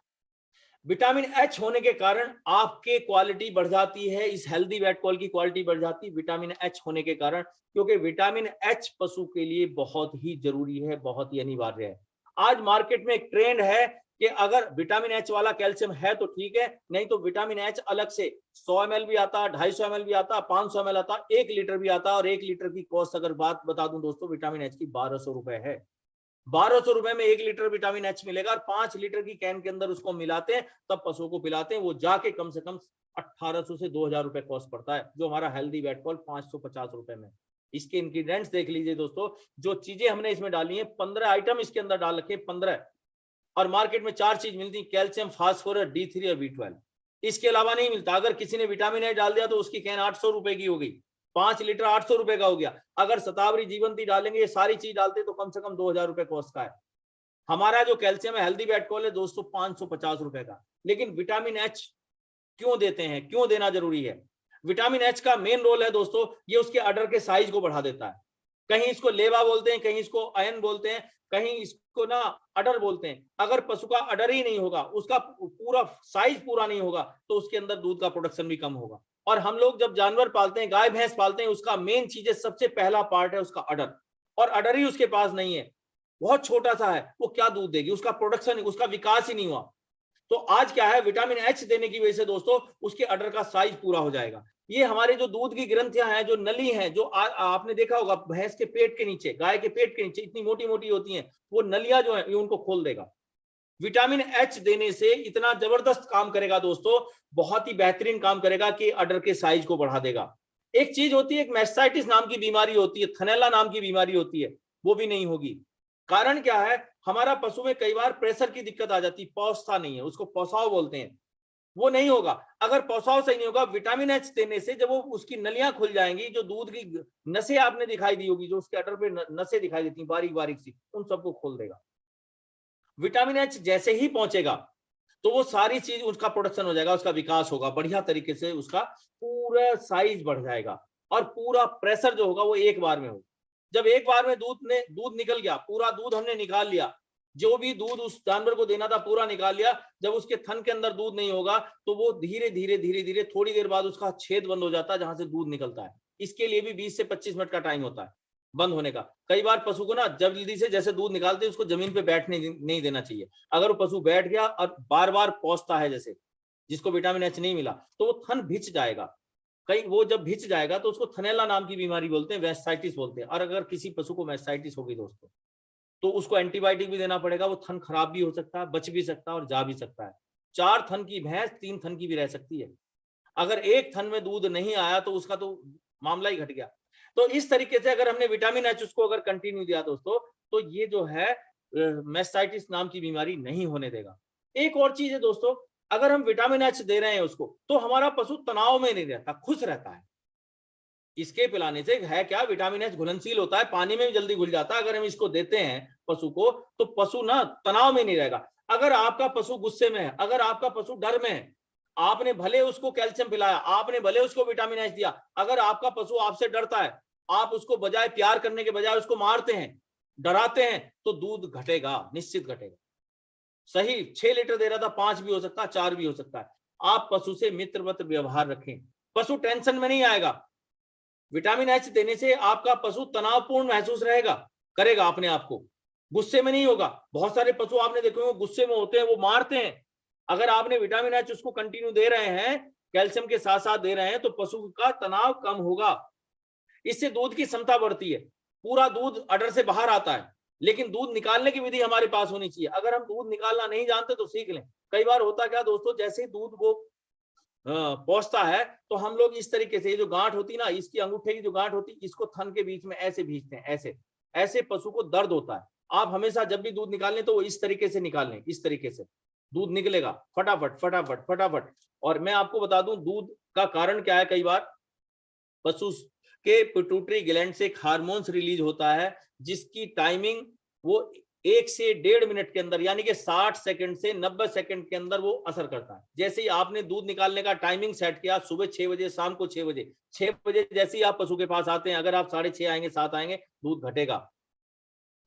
विटामिन एच होने के कारण आपके क्वालिटी बढ़ जाती है, इस हेल्दी वेट कॉल की क्वालिटी बढ़ जाती है विटामिन एच होने के कारण, क्योंकि विटामिन एच पशु के लिए बहुत ही जरूरी है, बहुत ही अनिवार्य है। आज मार्केट में एक ट्रेंड है कि अगर विटामिन एच वाला कैल्शियम है तो ठीक है, नहीं तो विटामिन एच अलग से 100 ml भी आता, 250 ml भी आता, 500 ml आता, 1 लीटर भी आता। और 1 लीटर की कॉस्ट अगर बात बता दूं दोस्तों, विटामिन एच की 1200 रुपए है। 1200 रुपए में 1 लीटर विटामिन एच मिलेगा, और 5 लीटर की कैन के अंदर उसको मिलाते हैं, तब पशुओं को पिलाते हैं। वो जाके कम से कम 1800 से 2000 रुपए कॉस्ट पड़ता है, जो हमारा हेल्दी वेट फॉल 550 रुपए में। इसके इंग्रेडिएंट्स देख लीजिए दोस्तों, जो चीजें हमने इसमें डाली हैं, 15 आइटम इसके अंदर डाल रखे, 15। और मार्केट में 4 चीज मिलती, कैल्शियम, फास्फोरस, D3 और B12। इसके अलावा नहीं मिलता। अगर किसी ने विटामिन ए डाल दिया तो उसकी कैन 800 रुपए की हो गई, 5 लीटर 800 रुपए का हो गया। अगर शतावरी, जीवंती डालेंगे, ये सारी चीज डालते तो कम से कम 2000 रुपए कॉस्ट का है। हमारा जो कैल्शियम है, हेल्दी वेट कॉल है दोस्तों 550 रुपए का। लेकिन विटामिन एच क्यों देते हैं, क्यों देना जरूरी है? विटामिन एच का मेन रोल है दोस्तों, ये उसके अडर के साइज को बढ़ा देता है। कहीं इसको लेवा बोलते हैं, कहीं इसको अयन बोलते हैं, कहीं इसको ना अडर बोलते हैं। अगर पशु का अडर ही नहीं होगा, उसका पूरा साइज पूरा नहीं होगा, तो उसके अंदर दूध का प्रोडक्शन भी कम होगा। और हम लोग जब जानवर पालते हैं, गाय भैंस पालते हैं, उसका मेन चीज है, सबसे पहला पार्ट है उसका अडर। और अडर ही उसके पास नहीं है, बहुत छोटा सा है, वो क्या दूध देगी? उसका प्रोडक्शन, उसका विकास ही नहीं हुआ। तो आज क्या है, विटामिन एच देने की वजह से दोस्तों उसके अडर का साइज पूरा हो जाएगा। ये हमारे जो दूध की ग्रंथियां हैं, जो नली हैं, जो आपने देखा होगा भैंस के पेट के नीचे, गाय के पेट के नीचे इतनी मोटी मोटी होती हैं, वो नलियां जो है ये उनको खोल देगा। विटामिन एच देने से इतना जबरदस्त काम करेगा दोस्तों, बहुत ही बेहतरीन काम करेगा कि अडर के साइज को बढ़ा देगा। एक चीज होती है, एक मैस्टाइटिस नाम की बीमारी होती है, थनैला नाम की बीमारी होती है, वो भी नहीं होगी। कारण क्या है, हमारा पशु में कई बार प्रेशर की दिक्कत आ जाती है, पौस्ता नहीं है, उसको पौसाव बोलते हैं, वो नहीं होगा। अगर पौसाव सही नहीं होगा, विटामिन एच देने से जब वो उसकी नलियां खुल जाएंगी, जो दूध की नसें आपने दिखाई दी होगी, जो उसके अडर पे नसें दिखाई देती बारीक बारीक सी, उन सबको खोल देगा। विटामिन एच जैसे ही पहुंचेगा तो वो सारी चीज, उसका प्रोडक्शन हो जाएगा, उसका विकास होगा बढ़िया तरीके से, उसका पूरा साइज बढ़ जाएगा, और पूरा प्रेशर जो होगा वो एक बार में होगा। जब एक बार में दूध निकल गया, पूरा दूध हमने निकाल लिया, जो भी दूध उस जानवर को देना था पूरा निकाल लिया। जब उसके थन के अंदर दूध नहीं होगा, तो वो धीरे धीरे धीरे धीरे थोड़ी देर बाद उसका छेद बंद हो जाता है, जहां से दूध निकलता है। इसके लिए भी 20 से 25 मिनट का टाइम होता है बंद होने का। कई बार पशु को ना जल्दी से जैसे दूध निकालते हैं, उसको जमीन पे बैठने नहीं देना चाहिए। अगर वो पशु बैठ गया और बार बार पहुंचता है, जैसे जिसको विटामिन एच नहीं मिला, तो वो थन भिच जाएगा। कहीं वो जब भिच जाएगा तो उसको थनैला नाम की बीमारी बोलते हैं, मैस्टाइटिस बोलते हैं। और अगर किसी पशु को मैस्टाइटिस होगी दोस्तों, तो उसको एंटीबायोटिक भी देना पड़ेगा। वो थन खराब भी हो सकता है, बच भी सकता है और जा भी सकता है। 4 थन की भैंस 3 थन की भी रह सकती है। अगर एक थन में दूध नहीं आया तो उसका तो मामला ही घट गया। तो इस तरीके से अगर हमने विटामिन एच उसको अगर कंटिन्यू दिया दोस्तों, तो ये जो है मैस्टाइटिस नाम की बीमारी नहीं होने देगा। एक और चीज है दोस्तों, अगर हम विटामिन एच दे रहे हैं उसको, तो हमारा पशु तनाव में नहीं रहता, खुश रहता है। इसके पिलाने से है क्या, विटामिन एच घुलनशील होता है, पानी में भी जल्दी घुल जाता है। अगर हम इसको देते हैं पशु को, तो पशु ना तनाव में नहीं रहेगा। अगर आपका पशु गुस्से में है, अगर आपका पशु डर में है, आपने भले उसको कैल्शियम पिलाया, आपने भले उसको विटामिन एच दिया, अगर आपका पशु आपसे डरता है, आप उसको बजाय प्यार करने के बजाय उसको मारते हैं, डराते हैं, तो दूध घटेगा, निश्चित घटेगा। सही 6 लीटर दे रहा था, 5 भी हो सकता है, 4 भी हो सकता है। आप पशु से मित्रवत व्यवहार रखें, पशु टेंशन में नहीं आएगा। विटामिन एच देने से आपका पशु तनावपूर्ण महसूस करेगा अपने आप को, गुस्से में नहीं होगा। बहुत सारे पशु आपने देखे होंगे गुस्से में होते हैं, वो मारते हैं। अगर आपने विटामिन एच उसको कंटिन्यू दे रहे हैं, कैल्शियम के साथ साथ दे रहे हैं, तो पशु का तनाव कम होगा। इससे दूध की क्षमता बढ़ती है, पूरा दूध अडर से बाहर आता है। लेकिन दूध निकालने की विधि हमारे पास होनी चाहिए। अगर हम दूध निकालना नहीं जानते तो सीख लें। कई बार होता क्या दोस्तों, जैसे दूध वो पहुंचता है, तो हम लोग इस तरीके से, ये जो गांठ होती है ना, इसकी अंगूठे की जो गांठ होती है, इसको थन के बीच में ऐसे भींचते हैं, ऐसे ऐसे पशु को दर्द होता है। आप हमेशा जब भी दूध निकालें तो वो इस तरीके से निकालें, इस तरीके से दूध निकलेगा फटाफट फटाफट फटाफट। और मैं आपको बता दूं दूध का कारण क्या है, कई बार पशु के पिट्यूटरी ग्लैंड से एक हार्मोन्स रिलीज होता है, जिसकी टाइमिंग वो 1 से 1.5 मिनट के अंदर, यानी कि 60 सेकंड से 90 सेकंड के अंदर वो असर करता है। जैसे ही आपने दूध निकालने का टाइमिंग सेट किया, सुबह 6 बजे, शाम को 6 बजे, 6 बजे जैसे ही आप पशु के पास आते हैं, अगर आप 6:30 आएंगे, 7 आएंगे, दूध घटेगा,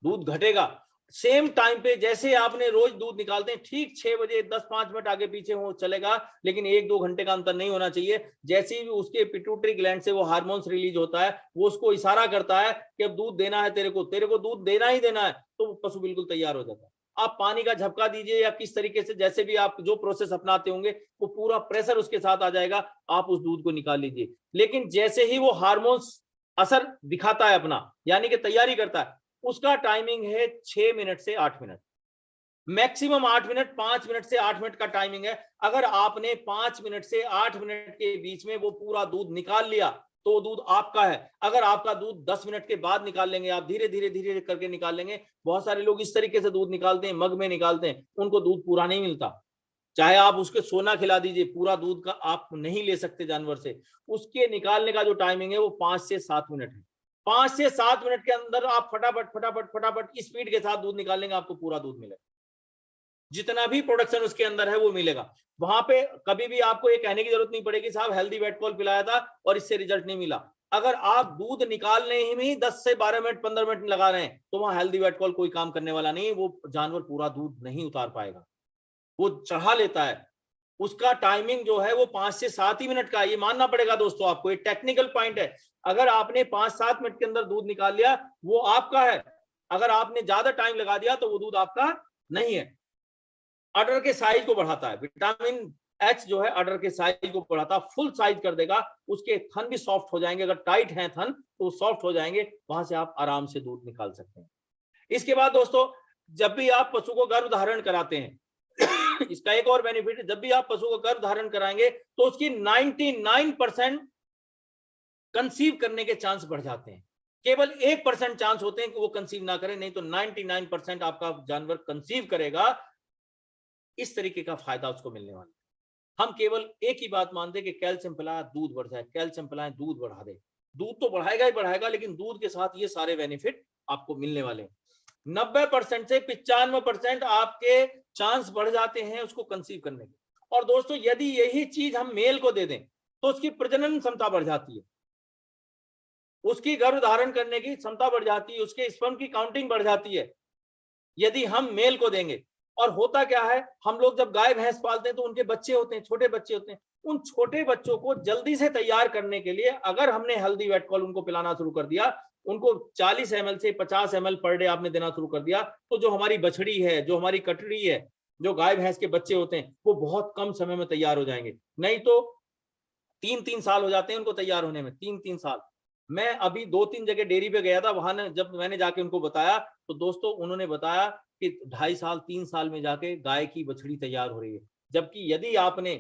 दूध घटेगा। सेम टाइम पे जैसे आपने रोज दूध निकालते हैं, ठीक 6 बजे 10-5 मिनट आगे पीछे हो चलेगा, लेकिन 1-2 घंटे का अंतर नहीं होना चाहिए। जैसे ही उसके पिट्यूटरी ग्लैंड से वो हार्मोन्स रिलीज होता है, वो उसको इशारा करता है कि अब दूध देना है, तेरे को दूध देना ही देना है, तो पशु बिल्कुल तैयार हो जाता है। आप पानी का झपका दीजिए या किस तरीके से, जैसे भी आप जो प्रोसेस अपनाते होंगे, वो पूरा प्रेशर उसके साथ आ जाएगा, आप उस दूध को निकाल लीजिए। लेकिन जैसे ही वो हार्मोन्स असर दिखाता है अपना, यानी कि तैयारी करता है, उसका टाइमिंग है 6 मिनट से 8 मिनट, मैक्सिमम 8 मिनट, 5 मिनट से 8 मिनट का टाइमिंग है। अगर आपने 5 मिनट से 8 मिनट के बीच में वो पूरा दूध निकाल लिया तो दूध आपका है। अगर आपका दूध 10 मिनट के बाद निकाल लेंगे आप, धीरे धीरे धीरे करके निकाल लेंगे। बहुत सारे लोग इस तरीके से दूध निकालते हैं, मग में निकालते हैं, उनको दूध पूरा नहीं मिलता। चाहे आप उसके सोना खिला दीजिए, पूरा दूध का आप नहीं ले सकते जानवर से। उसके निकालने का जो टाइमिंग है वो 5 से 7 मिनट है। 5 से 7 मिनट के अंदर आप फटाफट फटाफट फटाफट स्पीड के साथ दूध निकाल लेंगे, आपको पूरा दूध मिलेगा, जितना भी प्रोडक्शन उसके अंदर है वो मिलेगा। वहां पे कभी भी आपको ये कहने की जरूरत नहीं पड़ेगी साहब हेल्दी वेट कॉल पिलाया था और इससे रिजल्ट नहीं मिला। अगर आप दूध निकालने ही में 10 से 12 मिनट 15 मिनट लगा रहे हैं तो वहां हेल्दी वेट कॉल कोई काम करने वाला नहीं है, वो जानवर पूरा दूध नहीं उतार पाएगा, वो चढ़ा लेता है। उसका टाइमिंग जो है वो 5 से 7 ही मिनट का है, ये मानना पड़ेगा दोस्तों आपको, ये टेक्निकल पॉइंट है। अगर आपने 5-7 मिनट के अंदर दूध निकाल लिया वो आपका है, अगर आपने ज्यादा टाइम लगा दिया तो वो दूध आपका नहीं है। अडर के साइज को बढ़ाता है, विटामिन एच जो है अडर के साइज को बढ़ाता है, फुल साइज कर देगा, उसके थन भी सॉफ्ट हो जाएंगे, अगर टाइट हैं थन तो सॉफ्ट हो जाएंगे, वहां से आप आराम से दूध निकाल सकते हैं। इसके बाद दोस्तों, जब भी आप पशु को गर्भ धारण कराते हैं इसका एक और बेनिफिट है, जब भी आप पशु को गर्भ धारण कराएंगे तो उसकी 99% कंसीव करने के चांस बढ़ जाते हैं। केवल 1% चांस होते हैं कि वो कंसीव ना करें, नहीं तो 99% आपका जानवर कंसीव करेगा। इस तरीके का फायदा उसको मिलने वाला है। हम केवल एक ही बात मानते हैं कि कैल्शियम पिलाया दूध बढ़ जाए, कैल्शियम पिलाएं दूध बढ़ा दे। दूध तो बढ़ाएगा ही बढ़ाएगा, लेकिन दूध के साथ ये सारे बेनिफिट आपको मिलने वाले हैं। 90% से 95% आपके चांस बढ़ जाते हैं उसको कंसीव करने के। और दोस्तों, यदि यही चीज हम मेल को दे दें तो उसकी प्रजनन क्षमता बढ़ जाती है, उसकी गर्भ धारण करने की क्षमता बढ़ जाती है, उसके स्पर्म की काउंटिंग बढ़ जाती है यदि हम मेल को देंगे। और होता क्या है, हम लोग जब गाय भैंस पालते हैं तो उनके बच्चे होते हैं, छोटे बच्चे होते हैं, उन छोटे बच्चों को जल्दी से तैयार करने के लिए अगर हमने हेल्दी वेट कॉल उनको पिलाना शुरू कर दिया, उनको 40 ml से 50 ml पर डे आपने देना शुरू कर दिया, तो जो हमारी बछड़ी है, जो हमारी कटड़ी है, जो गाय भैंस के बच्चे होते हैं, वो बहुत कम समय में तैयार हो जाएंगे। नहीं तो 3-3 साल हो जाते हैं उनको तैयार होने में, 3-3 साल। मैं अभी 2-3 जगह डेयरी पे गया था, वहां जब मैंने जाके उनको बताया तो दोस्तों उन्होंने बताया कि 2.5 साल 3 साल में जाके गाय की बछड़ी तैयार हो रही है। जबकि यदि आपने,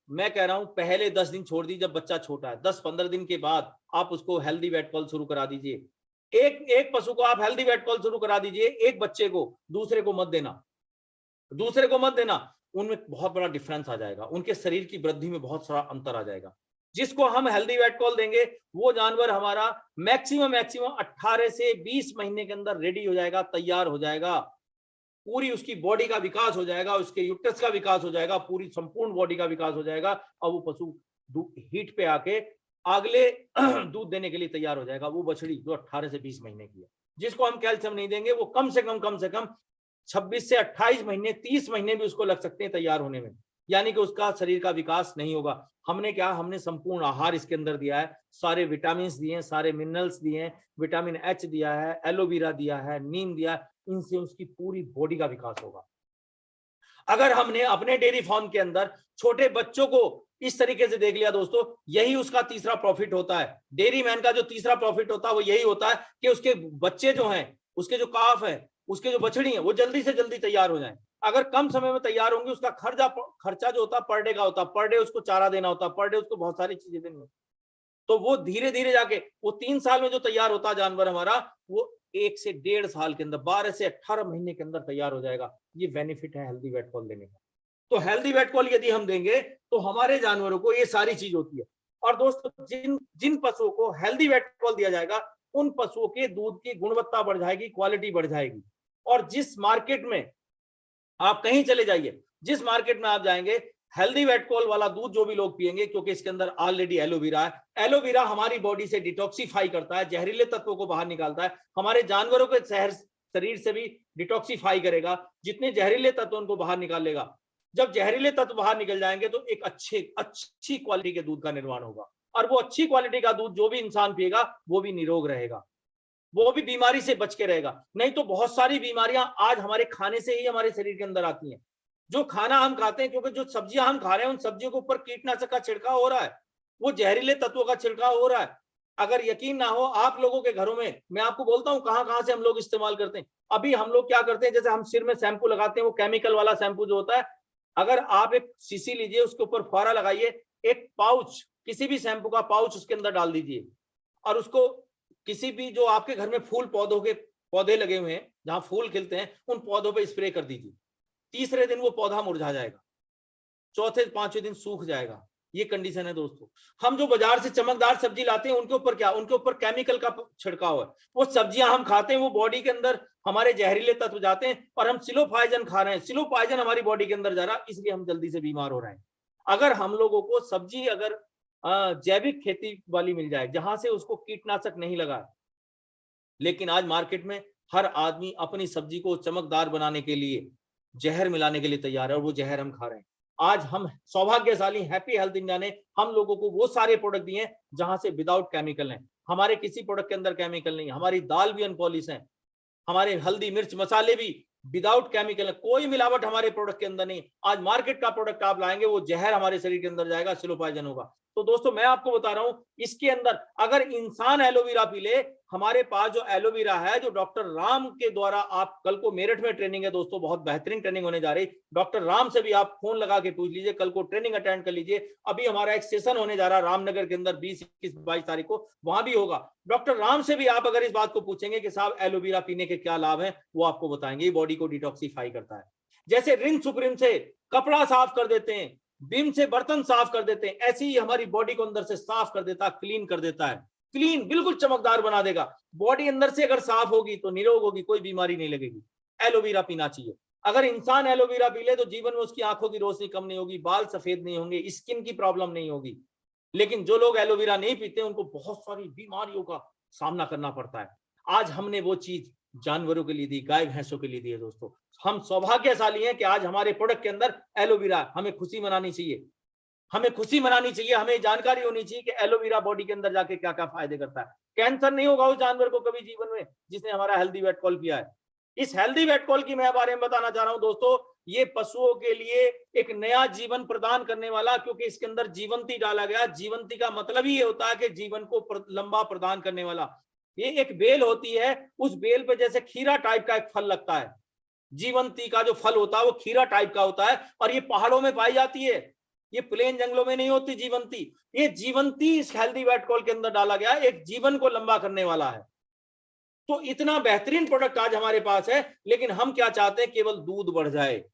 मैं कह रहा हूं, पहले 10 दिन छोड़ दी, जब बच्चा छोटा है 10-15 दिन के बाद आप उसको हेल्दी वेट कॉल शुरू करा दीजिए। एक पशु को आप हेल्दी वेट कॉल शुरू करा दीजिए, एक बच्चे को, दूसरे को मत देना, दूसरे को मत देना, उनमें बहुत बड़ा डिफरेंस आ जाएगा, उनके शरीर की वृद्धि में बहुत सारा अंतर आ जाएगा। जिसको हम हेल्दी वेट कॉल देंगे वो जानवर हमारा मैक्सिमम 18 से 20 महीने के अंदर रेडी हो जाएगा, तैयार हो जाएगा, पूरी उसकी बॉडी का विकास हो जाएगा, उसके यूट्रस का विकास हो जाएगा, पूरी संपूर्ण बॉडी का विकास हो जाएगा, और वो पशु हीट पे आके अगले दूध देने के लिए तैयार हो जाएगा। वो बछड़ी जो 18 से 20 महीने की है, जिसको हम कैल्शियम नहीं देंगे, वो कम से कम 26 से 28 महीने, 30 महीने भी उसको लग सकते हैं तैयार होने में, यानी कि उसका शरीर का विकास नहीं होगा। हमने क्या, हमने संपूर्ण आहार इसके अंदर दिया है, सारे विटामिन दिए हैं, सारे मिनरल्स दिए हैं, विटामिन एच दिया है, एलोवेरा दिया है, नीम दिया है, इनसे उसकी पूरी बॉडी का विकास होगा। अगर हमने अपने डेयरी फार्म के अंदर छोटे बच्चों को इस तरीके से देख लिया दोस्तों, यही उसका तीसरा प्रॉफिट होता है। डेयरी मैन का जो तीसरा प्रॉफिट होता है वो यही होता है कि उसके बच्चे जो हैं, उसके जो काफ है, उसके जो बछड़ी है, वो जल्दी से जल्दी तैयार हो जाए। अगर कम समय में तैयार होंगे, उसका खर्चा जो होता है पर डे का होता है, पर डे उसको चारा देना होता है, पर डे उसको बहुत सारी चीजें देनी होती, तो वो धीरे धीरे जाके वो 3 साल में जो तैयार होता है जानवर हमारा, वो 1 से 1.5 साल के अंदर, 12 से 18 महीने के अंदर तैयार हो जाएगा। ये बेनिफिट है हेल्दी वेट कॉल देने का। तो हेल्दी वेट कॉल यदि हम देंगे तो हमारे जानवरों को ये सारी चीज होती है। और दोस्तों, जिन पशुओं को हेल्दी वेट कॉल दिया जाएगा, उन पशुओं के दूध की गुणवत्ता बढ़ जाएगी, क्वालिटी बढ़ जाएगी। और जिस मार्केट में आप कहीं चले जाइए, जिस मार्केट में आप जाएंगे, हेल्दी वेट कॉल वाला दूध जो भी लोग पिएंगे, क्योंकि इसके अंदर ऑलरेडी एलोवेरा है, एलोवेरा हमारी बॉडी से डिटॉक्सिफाई करता है, जहरीले तत्वों को बाहर निकालता है, हमारे जानवरों के शरीर से भी डिटॉक्सिफाई करेगा, जितने जहरीले तत्व उनको बाहर निकालेगा। जब जहरीले तत्व बाहर निकल जाएंगे तो एक अच्छी क्वालिटी के दूध का निर्माण होगा, और वो अच्छी क्वालिटी का दूध जो भी इंसान पिएगा वो भी निरोग रहेगा। वो भी बीमारी से बच के रहेगा। नहीं तो बहुत सारी बीमारियां आज हमारे खाने से ही हमारे शरीर के अंदर आती हैं। जो खाना हम खाते हैं, क्योंकि जो सब्जियां हम खा रहे हैं उन सब्जियों के ऊपर कीटनाशक का छिड़काव हो रहा है, वो जहरीले तत्वों का छिड़काव हो रहा है। अगर यकीन ना हो आप लोगों के घरों में, मैं आपको बोलता हूं कहां कहां से हम लोग इस्तेमाल करते हैं। अभी हम लोग क्या करते हैं, जैसे हम सिर में शैम्पू लगाते हैं, वो केमिकल वाला शैम्पू जो होता है, अगर आप एक शीशी लीजिए, उसके ऊपर फुहारा लगाइए, एक पाउच, किसी भी शैम्पू का पाउच उसके अंदर डाल दीजिए, और उसको किसी भी जो आपके घर में फूल पौधों के पौधे लगे हुए हैं, जहां फूल खिलते हैं, उन पौधों पे स्प्रे कर दीजिए। तीसरे दिन वो पौधा मुरझा जाएगा, चौथे पांचवें दिन सूख जाएगा। ये कंडीशन है दोस्तों। हम जो बाजार से चमकदार सब्जी लाते हैं, उनके ऊपर क्या, उनके ऊपर केमिकल का छिड़काव है। वो सब्जियां हम खाते हैं, वो बॉडी के अंदर हमारे जहरीले तत्व जाते हैं, और हम सिलोपॉइजन खा रहे हैं, सिलोपॉइजन हमारी बॉडी के अंदर जा रहा है, इसलिए हम जल्दी से बीमार हो रहे हैं। अगर हम लोगों को सब्जी अगर जैविक खेती वाली मिल जाए, जहां से उसको कीटनाशक नहीं लगा, लेकिन आज मार्केट में हर आदमी अपनी सब्जी को चमकदार बनाने के लिए जहर मिलाने के लिए तैयार है, और वो जहर हम खा रहे हैं। आज हम सौभाग्यशाली हैप्पी हेल्थ इंडिया ने हम लोगों को वो सारे प्रोडक्ट दिए हैं जहां से विदाउट केमिकल है। हमारे किसी प्रोडक्ट के अंदर केमिकल नहीं, हमारी दाल भी अनपॉलिश है, हमारे हल्दी मिर्च मसाले भी विदाउट केमिकल है, कोई मिलावट हमारे प्रोडक्ट के अंदर नहीं। आज मार्केट का प्रोडक्ट आप लाएंगे, वो जहर हमारे शरीर के अंदर जाएगा, सिलोपॉइजन होगा। तो दोस्तों मैं आपको बता रहा हूं, इसके अंदर अगर इंसान एलोवेरा पी ले, हमारे पास जो एलोवेरा है, जो डॉक्टर राम के द्वारा, आप कल को मेरठ में ट्रेनिंग है दोस्तों, बहुत बेहतरीन ट्रेनिंग होने जा रही, डॉक्टर राम से भी आप फोन लगा के पूछ लीजिए, कल को ट्रेनिंग अटेंड कर लीजिए। अभी हमारा एक सेशन होने जा रहा है रामनगर के अंदर 20, 21, 22 तारीख को, वहां भी होगा। डॉक्टर राम से भी आप अगर इस बात को पूछेंगे कि साहब एलोवेरा पीने के क्या लाभ हैं, वो आपको बताएंगे। बॉडी को डिटॉक्सिफाई करता है, जैसे रिन सुप्रीम से कपड़ा साफ कर देते हैं, विम से बर्तन साफ कर देते हैं, ऐसे ही हमारी बॉडी को अंदर से साफ कर देता है, क्लीन कर देता है, क्लीन बिल्कुल चमकदार बना देगा। बॉडी अंदर से अगर साफ होगी तो निरोग होगी, कोई बीमारी नहीं लगेगी। एलोवेरा पीना चाहिए। अगर इंसान एलोवेरा पी ले तो जीवन में उसकी आंखों की रोशनी कम नहीं होगी, बाल सफेद नहीं होंगे, स्किन की प्रॉब्लम नहीं होगी। लेकिन जो लोग एलोवेरा नहीं पीते, उनको बहुत सारी बीमारियों का सामना करना पड़ता है। आज हमने वो चीज जानवरों के लिए दी, गाय भैंसों के लिए दी है दोस्तों। हम सौभाग्यशाली हैं कि आज हमारे प्रोडक्ट के अंदर एलोवेरा। हमें खुशी मनानी चाहिए, हमें खुशी मनानी चाहिए, हमें जानकारी होनी चाहिए कि एलोवेरा बॉडी के अंदर जाके क्या क्या फायदे करता है। कैंसर नहीं होगा उस जानवर को कभी जीवन में जिसने हमारा हेल्दी वेट कॉल किया है। इस हेल्दी वेट कॉल की मैं बारे में बताना चाह रहा हूं दोस्तों, ये पशुओं के लिए एक नया जीवन प्रदान करने वाला, क्योंकि इसके अंदर जीवंती डाला गया। जीवंती का मतलब ही ये होता है कि जीवन को लंबा प्रदान करने वाला। ये एक बेल होती है, उस बेल पे जैसे खीरा टाइप का एक फल लगता है, जीवंती का जो फल होता है वो खीरा टाइप का होता है, और ये पहाड़ों में पाई जाती है, ये प्लेन जंगलों में नहीं होती जीवंती। ये जीवंती इस हेल्दी वेट कॉल के अंदर डाला गया, एक जीवन को लंबा करने वाला है। तो इतना बेहतरीन प्रोडक्ट आज हमारे पास है, लेकिन हम क्या चाहते हैं, केवल दूध बढ़ जाए।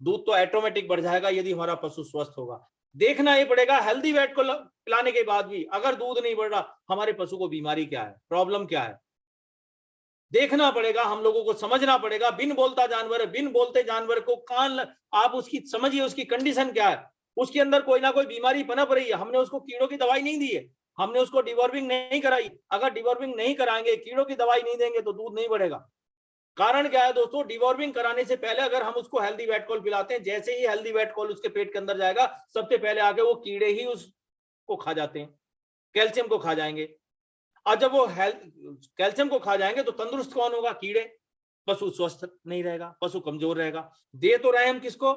दूध तो ऑटोमेटिक बढ़ जाएगा यदि हमारा पशु स्वस्थ होगा। देखना ही पड़ेगा हेल्दी वेट को पिलाने के बाद भी अगर दूध नहीं बढ़ रहा, हमारे पशु को बीमारी क्या है, प्रॉब्लम क्या है, देखना पड़ेगा। हम लोगों को समझना पड़ेगा। बिन बोलता जानवर है, बिन बोलते जानवर को कान आप उसकी समझिए, उसकी कंडीशन क्या है, उसके अंदर कोई ना कोई बीमारी पनप रही है। हमने उसको कीड़ों की दवाई नहीं दी है, हमने उसको डिवॉर्मिंग नहीं कराई। अगर डिवॉर्मिंग नहीं कराएंगे, कीड़ों की दवाई नहीं देंगे, तो दूध नहीं बढ़ेगा। कारण क्या है दोस्तों, डिवॉर्मिंग कराने से पहले अगर हम उसको हेल्दी वेट कॉल पिलाते हैं, जैसे ही हेल्दी वेट कॉल उसके पेट के अंदर जाएगा, सबसे पहले आके वो कीड़े ही उसको खा जाते हैं, कैल्शियम को खा जाएंगे। और जब वो कैल्शियम को खा जाएंगे तो तंदुरुस्त कौन होगा, कीड़े। पशु स्वस्थ नहीं रहेगा, पशु कमजोर रहेगा। दे तो रहे हम किसको,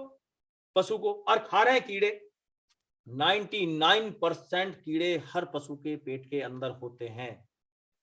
पशु को, और खा रहे हैं कीड़े। 99% कीड़े हर पशु के पेट के अंदर होते हैं।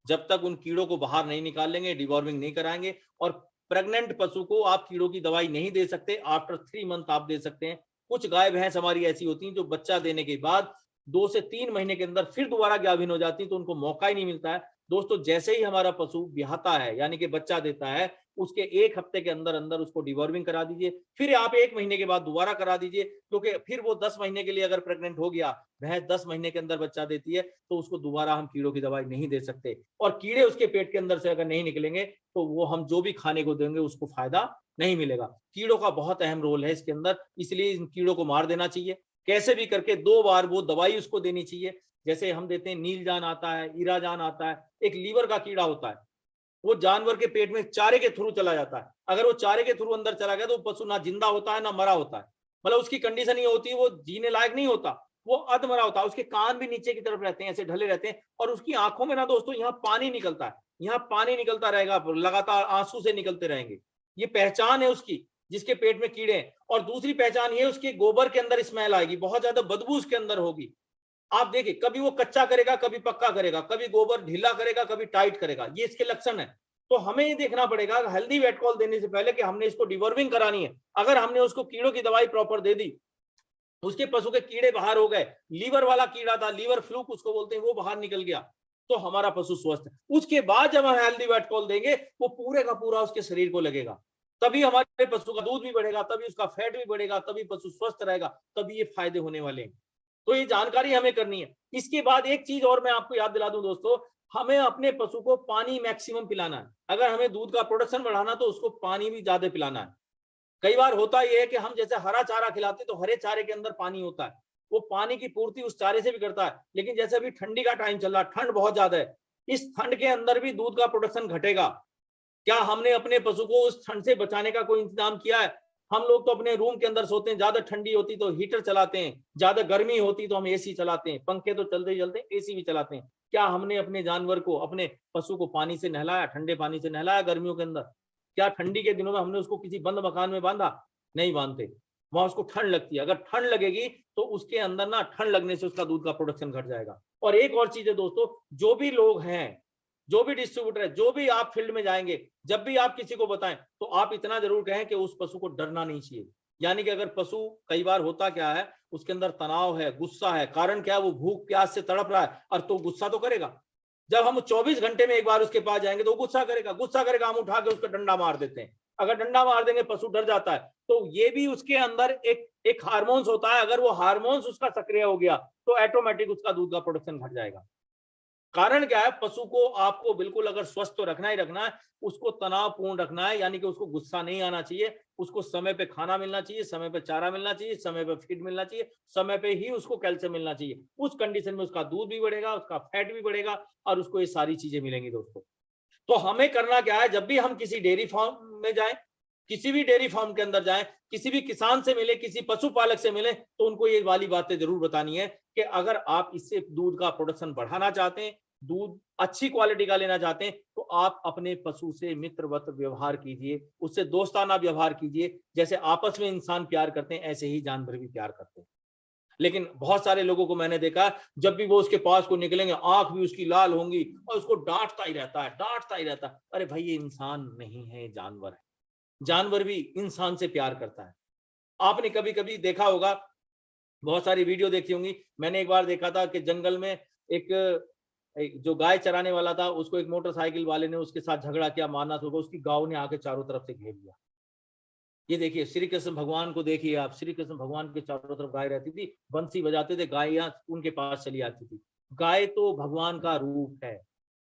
जब तक उन कीड़ों को बाहर नहीं निकाल लेंगे, डिवॉर्मिंग नहीं कराएंगे, और प्रेग्नेंट पशु को आप कीड़ों की दवाई नहीं दे सकते। आफ्टर 3 मंथ आप दे सकते हैं। कुछ गाय भैंस हमारी ऐसी होती हैं जो बच्चा देने के बाद 2 से 3 महीने के अंदर फिर दोबारा गाभिन हो जाती, तो उनको मौका ही नहीं मिलता है। दोस्तों जैसे ही हमारा पशु ब्याहता है, यानी कि बच्चा देता है, उसके 1 हफ्ते के अंदर अंदर उसको डिवॉर्मिंग करा दीजिए। फिर आप 1 महीने के बाद दोबारा करा दीजिए, क्योंकि फिर वो 10 महीने के लिए अगर प्रेग्नेंट हो गया, भैंस 10 महीने के अंदर बच्चा देती है, तो उसको दोबारा हम कीड़ों की दवाई नहीं दे सकते। और कीड़े उसके पेट के अंदर से अगर नहीं निकलेंगे, तो वो हम जो भी खाने को देंगे उसको फायदा नहीं मिलेगा। कीड़ों का बहुत अहम रोल है इसके अंदर, इसलिए इन कीड़ों को मार देना चाहिए। कैसे भी करके 2 बार वो दवाई उसको देनी चाहिए। जैसे हम देते हैं, नीलजान आता है, ईराजान आता है, एक लीवर का कीड़ा होता है, वो जानवर के पेट में चारे के थ्रू चला जाता है। अगर वो चारे के थ्रू अंदर चला गया तो पशु ना जिंदा होता है ना मरा होता है, मतलब उसकी कंडीशन ये होती है वो जीने लायक नहीं होता। वो अधमरा होता है, उसके कान भी नीचे की तरफ रहते हैं, ऐसे ढले रहते हैं, और उसकी आंखों में ना दोस्तों यहाँ पानी निकलता है, यहाँ पानी निकलता रहेगा, लगातार आंसू से निकलते रहेंगे। ये पहचान है उसकी, जिसके पेट में कीड़े हैं। और दूसरी पहचान ये, उसके गोबर के अंदर स्मेल आएगी, बहुत ज्यादा बदबू उसके अंदर होगी। आप देखिए, कभी वो कच्चा करेगा, कभी पक्का करेगा, कभी गोबर ढीला करेगा, कभी टाइट करेगा, ये इसके लक्षण है। तो हमें ये देखना पड़ेगा हेल्दी वेट कॉल देने से पहले कि हमने इसको डिवर्मिंग करानी है। अगर हमने उसको कीड़ों की दवाई प्रॉपर दे दी, उसके पशु के कीड़े बाहर हो गए, लीवर वाला कीड़ा था, लीवर फ्लूक उसको बोलते हैं, वो बाहर निकल गया, तो हमारा पशु स्वस्थ है। उसके बाद जब हम हेल्दी वेट कॉल देंगे, वो पूरे का पूरा उसके शरीर को लगेगा, तभी हमारे पशु का दूध भी बढ़ेगा, तभी उसका फैट भी बढ़ेगा, तभी पशु स्वस्थ रहेगा, तभी ये फायदे होने वाले हैं। तो ये जानकारी हमें करनी है। इसके बाद एक चीज और मैं आपको याद दिला दूं दोस्तों, हमें अपने पशु को पानी मैक्सिमम पिलाना है। अगर हमें दूध का प्रोडक्शन बढ़ाना तो उसको पानी भी ज्यादा पिलाना है। कई बार होता यह है कि हम जैसे हरा चारा खिलाते तो हरे चारे के अंदर पानी होता है, वो पानी की पूर्ति उस चारे से भी करता है, लेकिन जैसे अभी ठंडी का टाइम चल रहा है, ठंड बहुत ज्यादा है, इस ठंड के अंदर भी दूध का प्रोडक्शन घटेगा। क्या हमने अपने पशु को उस ठंड से बचाने का कोई इंतजाम किया है? हम लोग तो अपने रूम के अंदर सोते हैं, ज्यादा ठंडी होती तो हीटर चलाते हैं, ज्यादा गर्मी होती तो हम एसी चलाते हैं, पंखे तो चलते ही चलते हैं, एसी भी चलाते हैं। क्या हमने अपने जानवर को, अपने पशु को पानी से नहलाया, ठंडे पानी से नहलाया गर्मियों के अंदर? क्या ठंडी के दिनों में हमने उसको किसी बंद मकान में बांधा? नहीं बांधते, वहां उसको ठंड लगती है। अगर ठंड लगेगी तो उसके अंदर ना, ठंड लगने से उसका दूध का प्रोडक्शन घट जाएगा। और एक और चीज है दोस्तों, जो भी लोग हैं, जो भी डिस्ट्रीब्यूटर है, जो भी आप फील्ड में जाएंगे, जब भी आप किसी को बताएं तो आप इतना जरूर कहें कि उस पशु को डरना नहीं चाहिए। यानी कि अगर पशु, कई बार होता क्या है, उसके अंदर तनाव है, गुस्सा है, कारण क्या है, वो भूख प्यास से तड़प रहा है, और तो गुस्सा तो करेगा। जब हम 24 घंटे में एक बार उसके पास जाएंगे तो गुस्सा करेगा, गुस्सा करेगा, हम उठा के उसका डंडा मार देते हैं। अगर डंडा मार देंगे, पशु डर जाता है, तो ये भी उसके अंदर एक हार्मोन्स होता है, अगर वो हार्मोन्स उसका सक्रिय हो गया तो ऑटोमेटिक उसका दूध का प्रोडक्शन घट जाएगा। कारण क्या है, पशु को आपको बिल्कुल अगर स्वस्थ तो रखना ही रखना है, उसको तनावपूर्ण रखना है, यानी कि उसको गुस्सा नहीं आना चाहिए, उसको समय पे खाना मिलना चाहिए, समय पे चारा मिलना चाहिए, समय पे फीड मिलना चाहिए, समय पे ही उसको कैल्शियम मिलना चाहिए। उस कंडीशन में उसका दूध भी बढ़ेगा, उसका फैट भी बढ़ेगा, और उसको ये सारी चीजें मिलेंगी दोस्तों। तो हमें करना क्या है, जब भी हम किसी डेयरी फार्म में जाएं, किसी भी डेयरी फार्म के अंदर जाएं, किसी भी किसान से मिले, किसी पशुपालक से मिले, तो उनको ये वाली बातें जरूर बतानी है कि अगर आप इससे दूध का प्रोडक्शन बढ़ाना चाहते हैं, दूध अच्छी क्वालिटी का लेना चाहते हैं, तो आप अपने पशु से मित्रवत व्यवहार कीजिए, उससे दोस्ताना व्यवहार कीजिए। जैसे आपस में इंसान प्यार करते हैं, ऐसे ही जानवर भी प्यार करते हैं। लेकिन बहुत सारे लोगों को मैंने देखा, जब भी वो उसके पास को निकलेंगे, आंख भी उसकी लाल होंगी, और उसको डांटता ही रहता है, डांटता ही रहता है। अरे भाई, ये इंसान नहीं है, जानवर है। जानवर भी इंसान से प्यार करता है। आपने कभी कभी देखा होगा, बहुत सारी वीडियो देखी होंगी, मैंने एक बार देखा था कि जंगल में एक जो गाय चराने वाला था, उसको एक मोटरसाइकिल वाले ने उसके साथ झगड़ा किया, मारना शुरू, उसकी गांव ने आके चारों तरफ से घेर लिया। ये देखिए, श्री कृष्ण भगवान को देखिए आप, श्री कृष्ण भगवान के चारों तरफ गाय रहती थी, बंसी बजाते थे, गायें उनके पास चली आती थी। गाय तो भगवान का रूप है।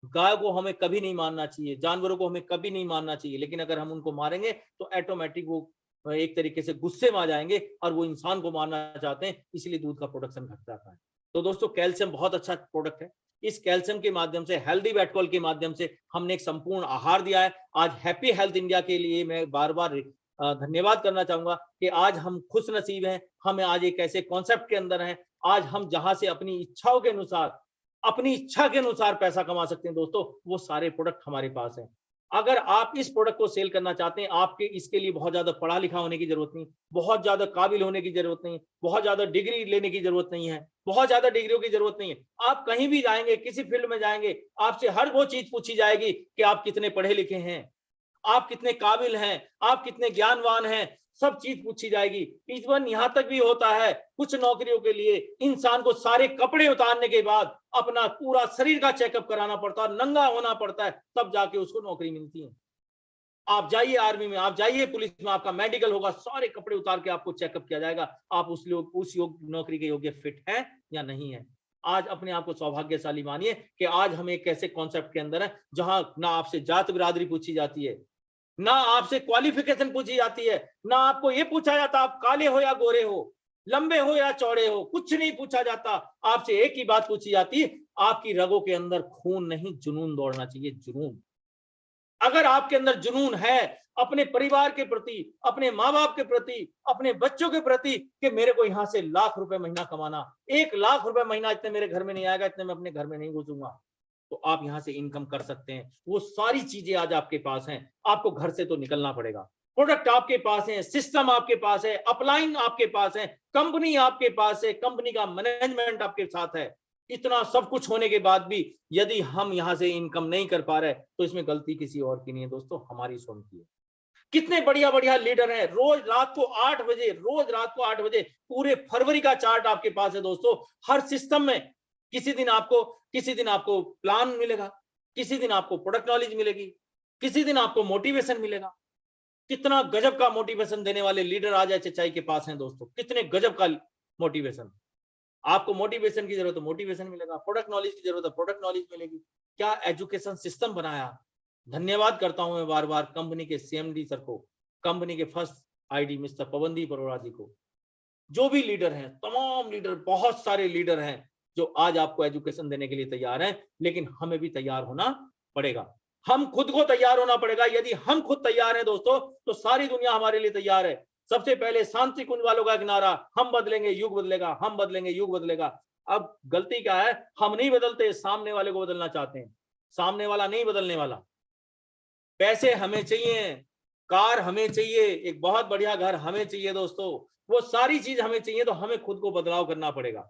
गाय को हमें कभी नहीं मारना चाहिए, जानवरों को हमें कभी नहीं मारना चाहिए, लेकिन अगर हम उनको मारेंगे तो ऑटोमेटिक वो एक तरीके से गुस्से में आ जाएंगे और वो इंसान को मारना चाहते हैं, इसलिए दूध का प्रोडक्शन घट जाता है। तो दोस्तों, कैल्शियम बहुत अच्छा प्रोडक्ट है। इस कैल्शियम के माध्यम से, हेल्दी वेट कॉल के माध्यम से हमने एक संपूर्ण आहार दिया है। आज हैप्पी हेल्थ इंडिया के लिए मैं बार बार धन्यवाद करना चाहूंगा कि आज हम खुश नसीब हैं, हम आज एक ऐसे कॉन्सेप्ट के अंदर हैं, आज हम जहां से अपनी इच्छाओं के अनुसार, अपनी इच्छा के अनुसार पैसा कमा सकते हैं दोस्तों, वो सारे प्रोडक्ट हमारे पास हैं। अगर आप इस प्रोडक्ट को सेल करना चाहते हैं, आपके इसके लिए बहुत ज्यादा पढ़ा लिखा होने की जरूरत नहीं, बहुत ज्यादा काबिल होने की जरूरत नहीं, बहुत ज्यादा डिग्री लेने की जरूरत नहीं है, बहुत ज्यादा डिग्रियों की जरूरत नहीं है। आप कहीं भी जाएंगे, किसी फील्ड में जाएंगे, आपसे हर वो चीज पूछी जाएगी कि आप कितने पढ़े लिखे हैं, आप कितने काबिल हैं, आप कितने ज्ञानवान हैं, सब चीज पूछी जाएगी। इवन यहां तक भी होता है, कुछ नौकरियों के लिए इंसान को सारे कपड़े उतारने के बाद अपना पूरा शरीर का चेकअप कराना पड़ता है, नंगा होना पड़ता है, तब जाके उसको नौकरी मिलती है। आप जाइए आर्मी में, आप जाइए पुलिस में, आपका मेडिकल होगा, सारे कपड़े उतार के आपको चेकअप किया जाएगा, आप उस नौकरी के योग्य फिट है या नहीं है। आज अपने आप को सौभाग्यशाली मानिए कि आज हम एक ऐसे कॉन्सेप्ट के अंदर है जहां ना आपसे जात बिरादरी पूछी जाती है, ना आपसे क्वालिफिकेशन पूछी जाती है, ना आपको ये पूछा जाता आप काले हो या गोरे हो, लंबे हो या चौड़े हो, कुछ नहीं पूछा जाता। आपसे एक ही बात पूछी जाती है, आपकी रगों के अंदर खून नहीं, जुनून दौड़ना चाहिए, जुनून। अगर आपके अंदर जुनून है अपने परिवार के प्रति, अपने माँ बाप के प्रति, अपने बच्चों के प्रति कि मेरे को यहाँ से लाख रुपए महीना कमाना, 1 लाख रुपए महीना इतने मेरे घर में नहीं आएगा, इतने मैं अपने घर में नहीं घुसूंगा, तो आप यहाँ से इनकम कर सकते हैं। वो सारी चीजें आज आपके पास हैं। आपको घर से तो निकलना पड़ेगा। प्रोडक्ट आपके पास है, सिस्टम आपके पास है, अपलाइन आपके पास है, कंपनी आपके पास है, कंपनी का मैनेजमेंट आपके साथ है। इतना सब कुछ होने के बाद भी यदि हम यहाँ से इनकम नहीं कर पा रहे तो इसमें गलती किसी और की नहीं है दोस्तों, हमारी स्वयं की है। कितने बढ़िया बढ़िया लीडर हैं, रोज रात को 8 बजे पूरे फरवरी का चार्ट आपके पास है दोस्तों। हर सिस्टम में किसी दिन आपको प्लान मिलेगा, किसी दिन आपको प्रोडक्ट नॉलेज मिलेगी, किसी दिन आपको मोटिवेशन मिलेगा। कितना गजब का मोटिवेशन देने वाले लीडर आज HHI के पास हैं दोस्तों, कितने गजब का मोटिवेशन। आपको मोटिवेशन की जरूरत है, मोटिवेशन मिलेगा, प्रोडक्ट नॉलेज की जरूरत है, प्रोडक्ट नॉलेज मिलेगी। क्या एजुकेशन सिस्टम बनाया। धन्यवाद करता हूं मैं बार बार कंपनी के CMD सर को, कंपनी के first ID mister Pavandeep Arora ji को, जो भी लीडर हैं, तमाम लीडर, बहुत सारे लीडर हैं जो आज आपको एजुकेशन देने के लिए तैयार हैं। लेकिन हमें भी तैयार होना पड़ेगा, हम खुद को तैयार होना पड़ेगा। यदि हम खुद तैयार हैं दोस्तों तो सारी दुनिया हमारे लिए तैयार है। सबसे पहले शांति कुंज वालों का एक नारा, हम बदलेंगे युग बदलेगा, हम बदलेंगे युग बदलेगा। अब गलती क्या है, हम नहीं बदलते, सामने वाले को बदलना चाहते हैं। सामने वाला नहीं बदलने वाला। पैसे हमें चाहिए, कार हमें चाहिए, एक बहुत बढ़िया घर हमें चाहिए दोस्तों, वो सारी चीज हमें चाहिए, तो हमें खुद को बदलाव करना पड़ेगा।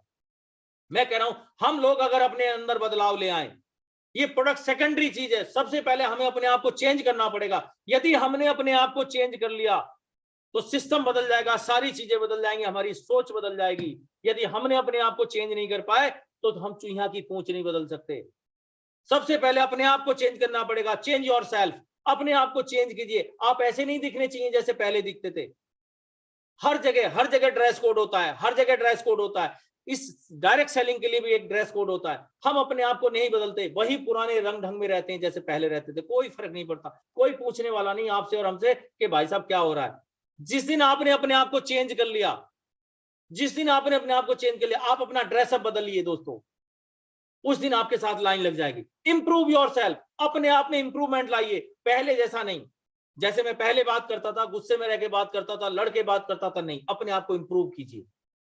मैं कह रहा हूं हम लोग अगर अपने अंदर बदलाव ले आए, ये प्रोडक्ट सेकेंडरी चीज है, सबसे पहले हमें अपने आप को चेंज करना पड़ेगा। यदि हमने अपने आप को चेंज कर लिया तो सिस्टम बदल जाएगा, सारी चीजें बदल जाएंगी, हमारी सोच बदल जाएगी। यदि हमने अपने आप को चेंज नहीं कर पाए तो हम चूहिया की पूंछ नहीं बदल सकते। सबसे पहले अपने आप को चेंज करना पड़ेगा। चेंज योरसेल्फ, अपने आप को चेंज कीजिए। आप ऐसे नहीं दिखने चाहिए जैसे पहले दिखते थे। हर जगह ड्रेस कोड होता है, हर जगह ड्रेस कोड होता है। इस डायरेक्ट सेलिंग के लिए भी एक ड्रेस कोड होता है। हम अपने आप को नहीं बदलते, वही पुराने रंग ढंग में रहते हैं जैसे पहले रहते थे, कोई फर्क नहीं पड़ता। कोई पूछने वाला नहीं आपसे और हमसे कि भाई साहब क्या हो रहा है। जिस दिन आपने अपने आप को चेंज कर लिया, जिस दिन आपने अपने आप को चेंज कर लिया, आप अपना ड्रेसअप बदलिए दोस्तों, उस दिन आपके साथ लाइन लग जाएगी। इंप्रूव योरसेल्फ, अपने आप में इंप्रूवमेंट लाइए, पहले जैसा नहीं। जैसे मैं पहले बात करता था, गुस्से में रह के बात करता था, लड़के बात करता था, नहीं, अपने आप को इंप्रूव कीजिए।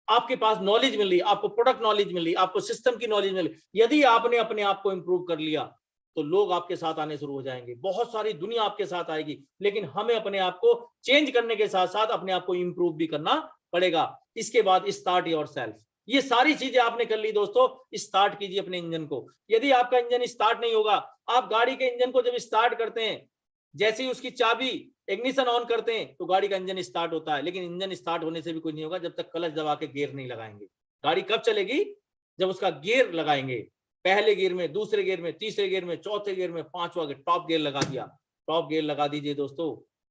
आपके पास नॉलेज मिल रही, आपको प्रोडक्ट नॉलेज मिल रही, आपको सिस्टम की नॉलेज मिल रही। यदि आपने अपने आप को इंप्रूव कर लिया तो लोग आपके साथ आने शुरू हो जाएंगे, बहुत सारी दुनिया आपके साथ आएगी। लेकिन हमें अपने आप को चेंज करने के साथ साथ अपने आप को इंप्रूव भी करना पड़ेगा। इसके बाद स्टार्ट योरसेल्फ, ये सारी चीजें आपने कर ली दोस्तों। स्टार्ट कीजिए अपने इंजन को। यदि आपका इंजन स्टार्ट नहीं होगा, आप गाड़ी के इंजन को जब स्टार्ट करते हैं, जैसे ही उसकी चाबी इग्निशन ऑन करते हैं तो गाड़ी का इंजन स्टार्ट होता है। लेकिन इंजन स्टार्ट होने से भी कुछ नहीं होगा जब तक क्लच दबा के गियर नहीं लगाएंगे। गाड़ी कब चलेगी, जब उसका गियर लगाएंगे। पहले गियर में, दूसरे गियर में, तीसरे गियर में, चौथे गियर में, पांचवा गियर, टॉप गियर लगा दिया। टॉप गियर लगा दीजिए दोस्तों,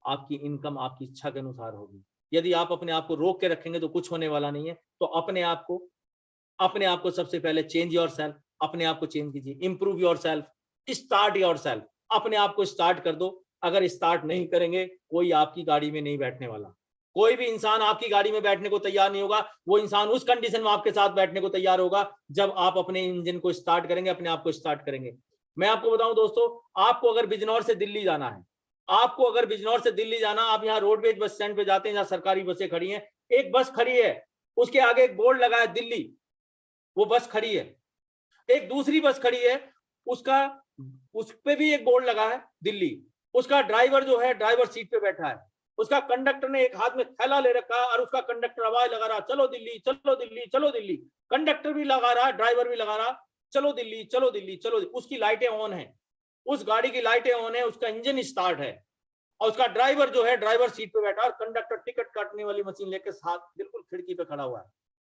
आपकी इनकम आपकी इच्छा के अनुसार होगी। यदि आप अपने आप को रोक के रखेंगे तो कुछ होने वाला नहीं है। तो अपने आप को सबसे पहले चेंज योरसेल्फ, अपने आप को चेंज कीजिए। इंप्रूव योरसेल्फ, स्टार्ट योरसेल्फ, अपने आप को स्टार्ट कर दो। अगर स्टार्ट नहीं करेंगे, कोई आपकी गाड़ी में नहीं बैठने वाला। कोई भी इंसान आपकी गाड़ी में बैठने को तैयार नहीं होगा। वो इंसान उस कंडीशन में आपके साथ बैठने को तैयार होगा जब आप अपने इंजन को स्टार्ट करेंगे, अपने आप को स्टार्ट करेंगे। मैं आपको बताऊं दोस्तों, आपको अगर बिजनौर से दिल्ली जाना है, आप यहाँ रोडवेज बस स्टैंड पे जाते हैं जहाँ सरकारी बसें खड़ी हैं। एक बस खड़ी है, उसके आगे एक बोर्ड लगा है दिल्ली, वो बस खड़ी है। एक दूसरी बस खड़ी है, उस पे भी एक बोर्ड लगा है दिल्ली। उसका ड्राइवर जो है, ड्राइवर सीट पे बैठा है, उसका कंडक्टर ने एक हाथ में थैला ले रखा है और उसका कंडक्टर आवाज लगा रहा, चलो दिल्ली, चलो दिल्ली, चलो दिल्ली। कंडक्टर भी लगा रहा, ड्राइवर भी लगा रहा, चलो दिल्ली, चलो दिल्ली, चलो दिल्ली। उसकी लाइटें ऑन है, उस गाड़ी की लाइटें ऑन है, उसका इंजन स्टार्ट है, और उसका ड्राइवर जो है, ड्राइवर सीट पे बैठा, और कंडक्टर टिकट काटने वाली मशीन लेकर साथ बिल्कुल खिड़की पे खड़ा हुआ है।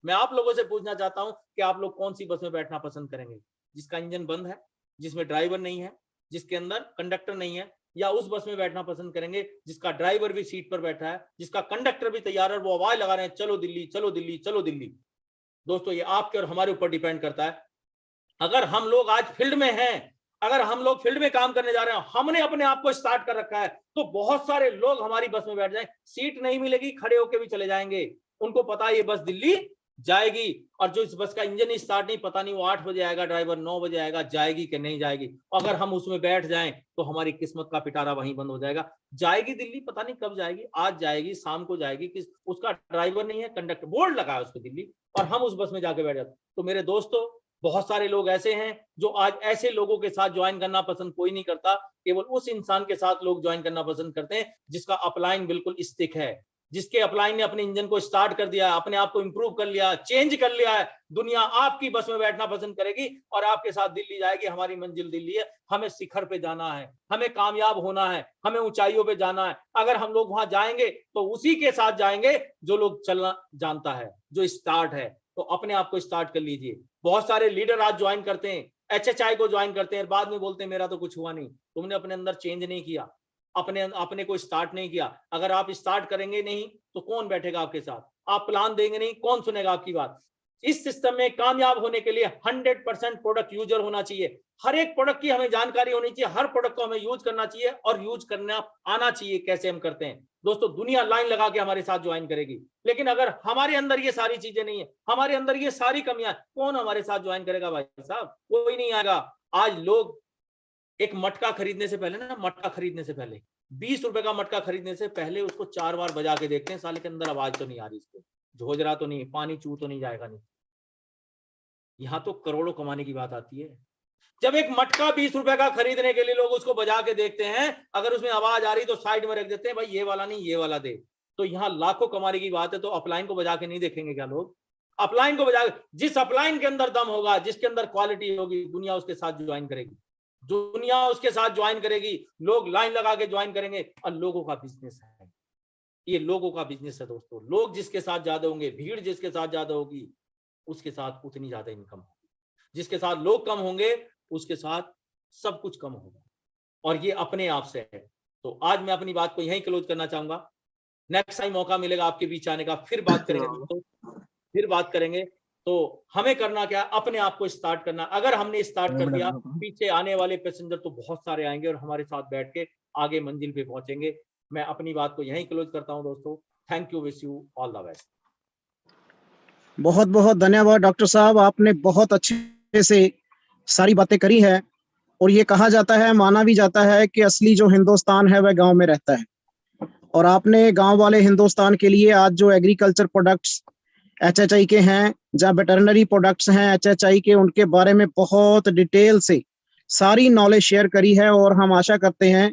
मैं आप लोगों से पूछना चाहता हूं कि आप लोग कौन सी बस में बैठना पसंद करेंगे, जिसका इंजन बंद है, जिसमें ड्राइवर नहीं है, जिसके अंदर कंडक्टर नहीं है, या उस बस में बैठना पसंद करेंगे जिसका ड्राइवर भी सीट पर बैठा है, जिसका कंडक्टर भी तैयार है, वो आवाज लगा रहे हैं, चलो दिल्ली, चलो दिल्ली, चलो दिल्ली। दोस्तों, ये आपके और हमारे ऊपर डिपेंड करता है। अगर हम लोग आज फील्ड में हैं, अगर हम लोग फील्ड में काम करने जा रहे हैं, हमने अपने आप को स्टार्ट कर रखा है, तो बहुत सारे लोग हमारी बस में बैठ जाए, सीट नहीं मिलेगी, खड़े होके भी चले जाएंगे। उनको पता है ये बस दिल्ली जाएगी। और जो इस बस का इंजन ही स्टार्ट नहीं, पता नहीं वो 8 बजे आएगा ड्राइवर, 9 बजे आएगा, जाएगी कि नहीं जाएगी। अगर हम उसमें बैठ जाएं तो हमारी किस्मत का पिटारा वहीं बंद हो जाएगा। जाएगी दिल्ली, पता नहीं कब जाएगी, आज जाएगी, शाम को जाएगी, किस उसका ड्राइवर नहीं है, कंडक्टर, बोर्ड लगा है उसको दिल्ली, और हम उस बस में जाके बैठ जाते। तो मेरे दोस्तों, बहुत सारे लोग ऐसे हैं जो आज ऐसे लोगों के साथ ज्वाइन करना पसंद कोई नहीं करता, केवल उस इंसान के साथ लोग ज्वाइन करना पसंद करते हैं जिसका अपलाइन बिल्कुल स्टिक है, जिसके अपलाइन ने अपने इंजन को स्टार्ट कर दिया, अपने आप को इंप्रूव कर लिया, चेंज कर लिया है। दुनिया आपकी बस में बैठना पसंद करेगी और आपके साथ दिल्ली जाएगी। हमारी मंजिल दिल्ली है, हमें शिखर पे जाना है, हमें कामयाब होना है, हमें ऊंचाइयों पे जाना है। अगर हम लोग वहां जाएंगे तो उसी के साथ जाएंगे जो लोग चलना जानता है, जो स्टार्ट है। तो अपने आप को स्टार्ट कर लीजिए। बहुत सारे लीडर आज ज्वाइन करते हैं, HHI को ज्वाइन करते हैं, बाद में बोलते हैं मेरा तो कुछ हुआ नहीं। तुमने अपने अंदर चेंज नहीं किया, अपने को स्टार्ट नहीं किया। अगर आप स्टार्ट करेंगे नहीं तो कौन बैठेगा आपके साथ? आप प्लान देंगे नहीं, कौन सुनेगा आपकी बात? इस सिस्टम में कामयाब होने के लिए 100% प्रोडक्ट यूजर होना चाहिए। हर एक प्रोडक्ट की हमें जानकारी होनी चाहिए, हर प्रोडक्ट को हमें यूज करना चाहिए और यूज करना आना चाहिए कैसे हम करते हैं। दोस्तों, दुनिया लाइन लगा के हमारे साथ ज्वाइन करेगी, लेकिन अगर हमारे अंदर ये सारी चीजें नहीं है, हमारे अंदर ये सारी कमियां, कौन हमारे साथ ज्वाइन करेगा भाई साहब? कोई नहीं आएगा। आज लोग एक मटका खरीदने से पहले ना, मटका खरीदने से पहले 20 रुपए का मटका खरीदने से पहले उसको 4 बार बजा के देखते हैं, साले के अंदर आवाज तो नहीं आ रही, इसको झोझरा तो नहीं, पानी चू तो नहीं जाएगा नहीं। यहाँ तो करोड़ों कमाने की बात आती है। जब एक मटका 20 रुपए का खरीदने के लिए लोग उसको बजा के देखते हैं, अगर उसमें आवाज आ रही तो साइड में रख देते हैं, भाई ये वाला नहीं, ये वाला दे। तो यहाँ लाखों कमाने की बात है, तो अपलाइन को बजा के नहीं देखेंगे क्या लोग? अपलाइन को बजा, जिस अपलाइन के अंदर दम होगा, जिसके अंदर क्वालिटी होगी, दुनिया उसके साथ ज्वाइन करेगी, दुनिया उसके साथ ज्वाइन करेगी। लोग लाइन लगा के ज्वाइन करेंगे। और लोगों का बिजनेस है ये, लोगों का बिजनेस है दोस्तों। लोग जिसके साथ ज्यादा होंगे, भीड़ जिसके साथ ज्यादा होगी, उसके साथ उतनी ज्यादा इनकम होगी। जिसके साथ लोग कम होंगे, उसके साथ सब कुछ कम होगा। और ये अपने आप से है। तो आज मैं अपनी बात को यहीं क्लोज करना चाहूंगा। नेक्स्ट टाइम मौका मिलेगा आपके बीच आने का, फिर बात करेंगे दोस्तों, फिर बात करेंगे। तो हमें करना क्या? अपने आप को स्टार्ट करना। अगर हमने स्टार्ट कर दिया, पीछे आने वाले पैसेंजर तो बहुत सारे आएंगे और हमारे साथ बैठ के आगे मंजिल पे पहुंचेंगे। मैं अपनी बात को यहीं क्लोज करता हूं दोस्तों। Thank you, wish you all the best. बहुत बहुत धन्यवाद डॉक्टर साहब, आपने बहुत अच्छे से सारी बातें करी है। और ये कहा जाता है, माना भी जाता है कि असली जो हिंदुस्तान है वह गांव में रहता है। और आपने गांव वाले हिंदुस्तान के लिए आज जो एग्रीकल्चर प्रोडक्ट्स HHI के हैं, जहाँ वेटरनरी प्रोडक्ट्स हैं HHI के, उनके बारे में बहुत डिटेल से सारी नॉलेज शेयर करी है। और हम आशा करते हैं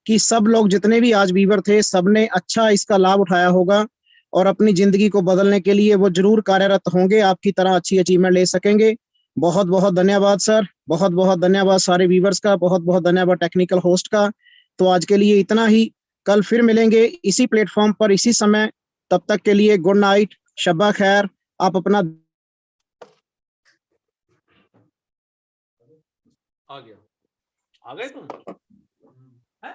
कि सब लोग जितने भी आज व्यूअर थे, सबने अच्छा इसका लाभ उठाया होगा और अपनी जिंदगी को बदलने के लिए वो जरूर कार्यरत होंगे, आपकी तरह अच्छी अचीवमेंट ले सकेंगे। बहुत बहुत धन्यवाद सर, बहुत बहुत धन्यवाद सारे व्यूअर्स का, बहुत बहुत धन्यवाद टेक्निकल होस्ट का। तो आज के लिए इतना ही, कल फिर मिलेंगे इसी प्लेटफॉर्म पर इसी समय। तब तक के लिए गुड नाइट, शब्बा खैर। आप अपना आ गया, आ गए तुम? हैं?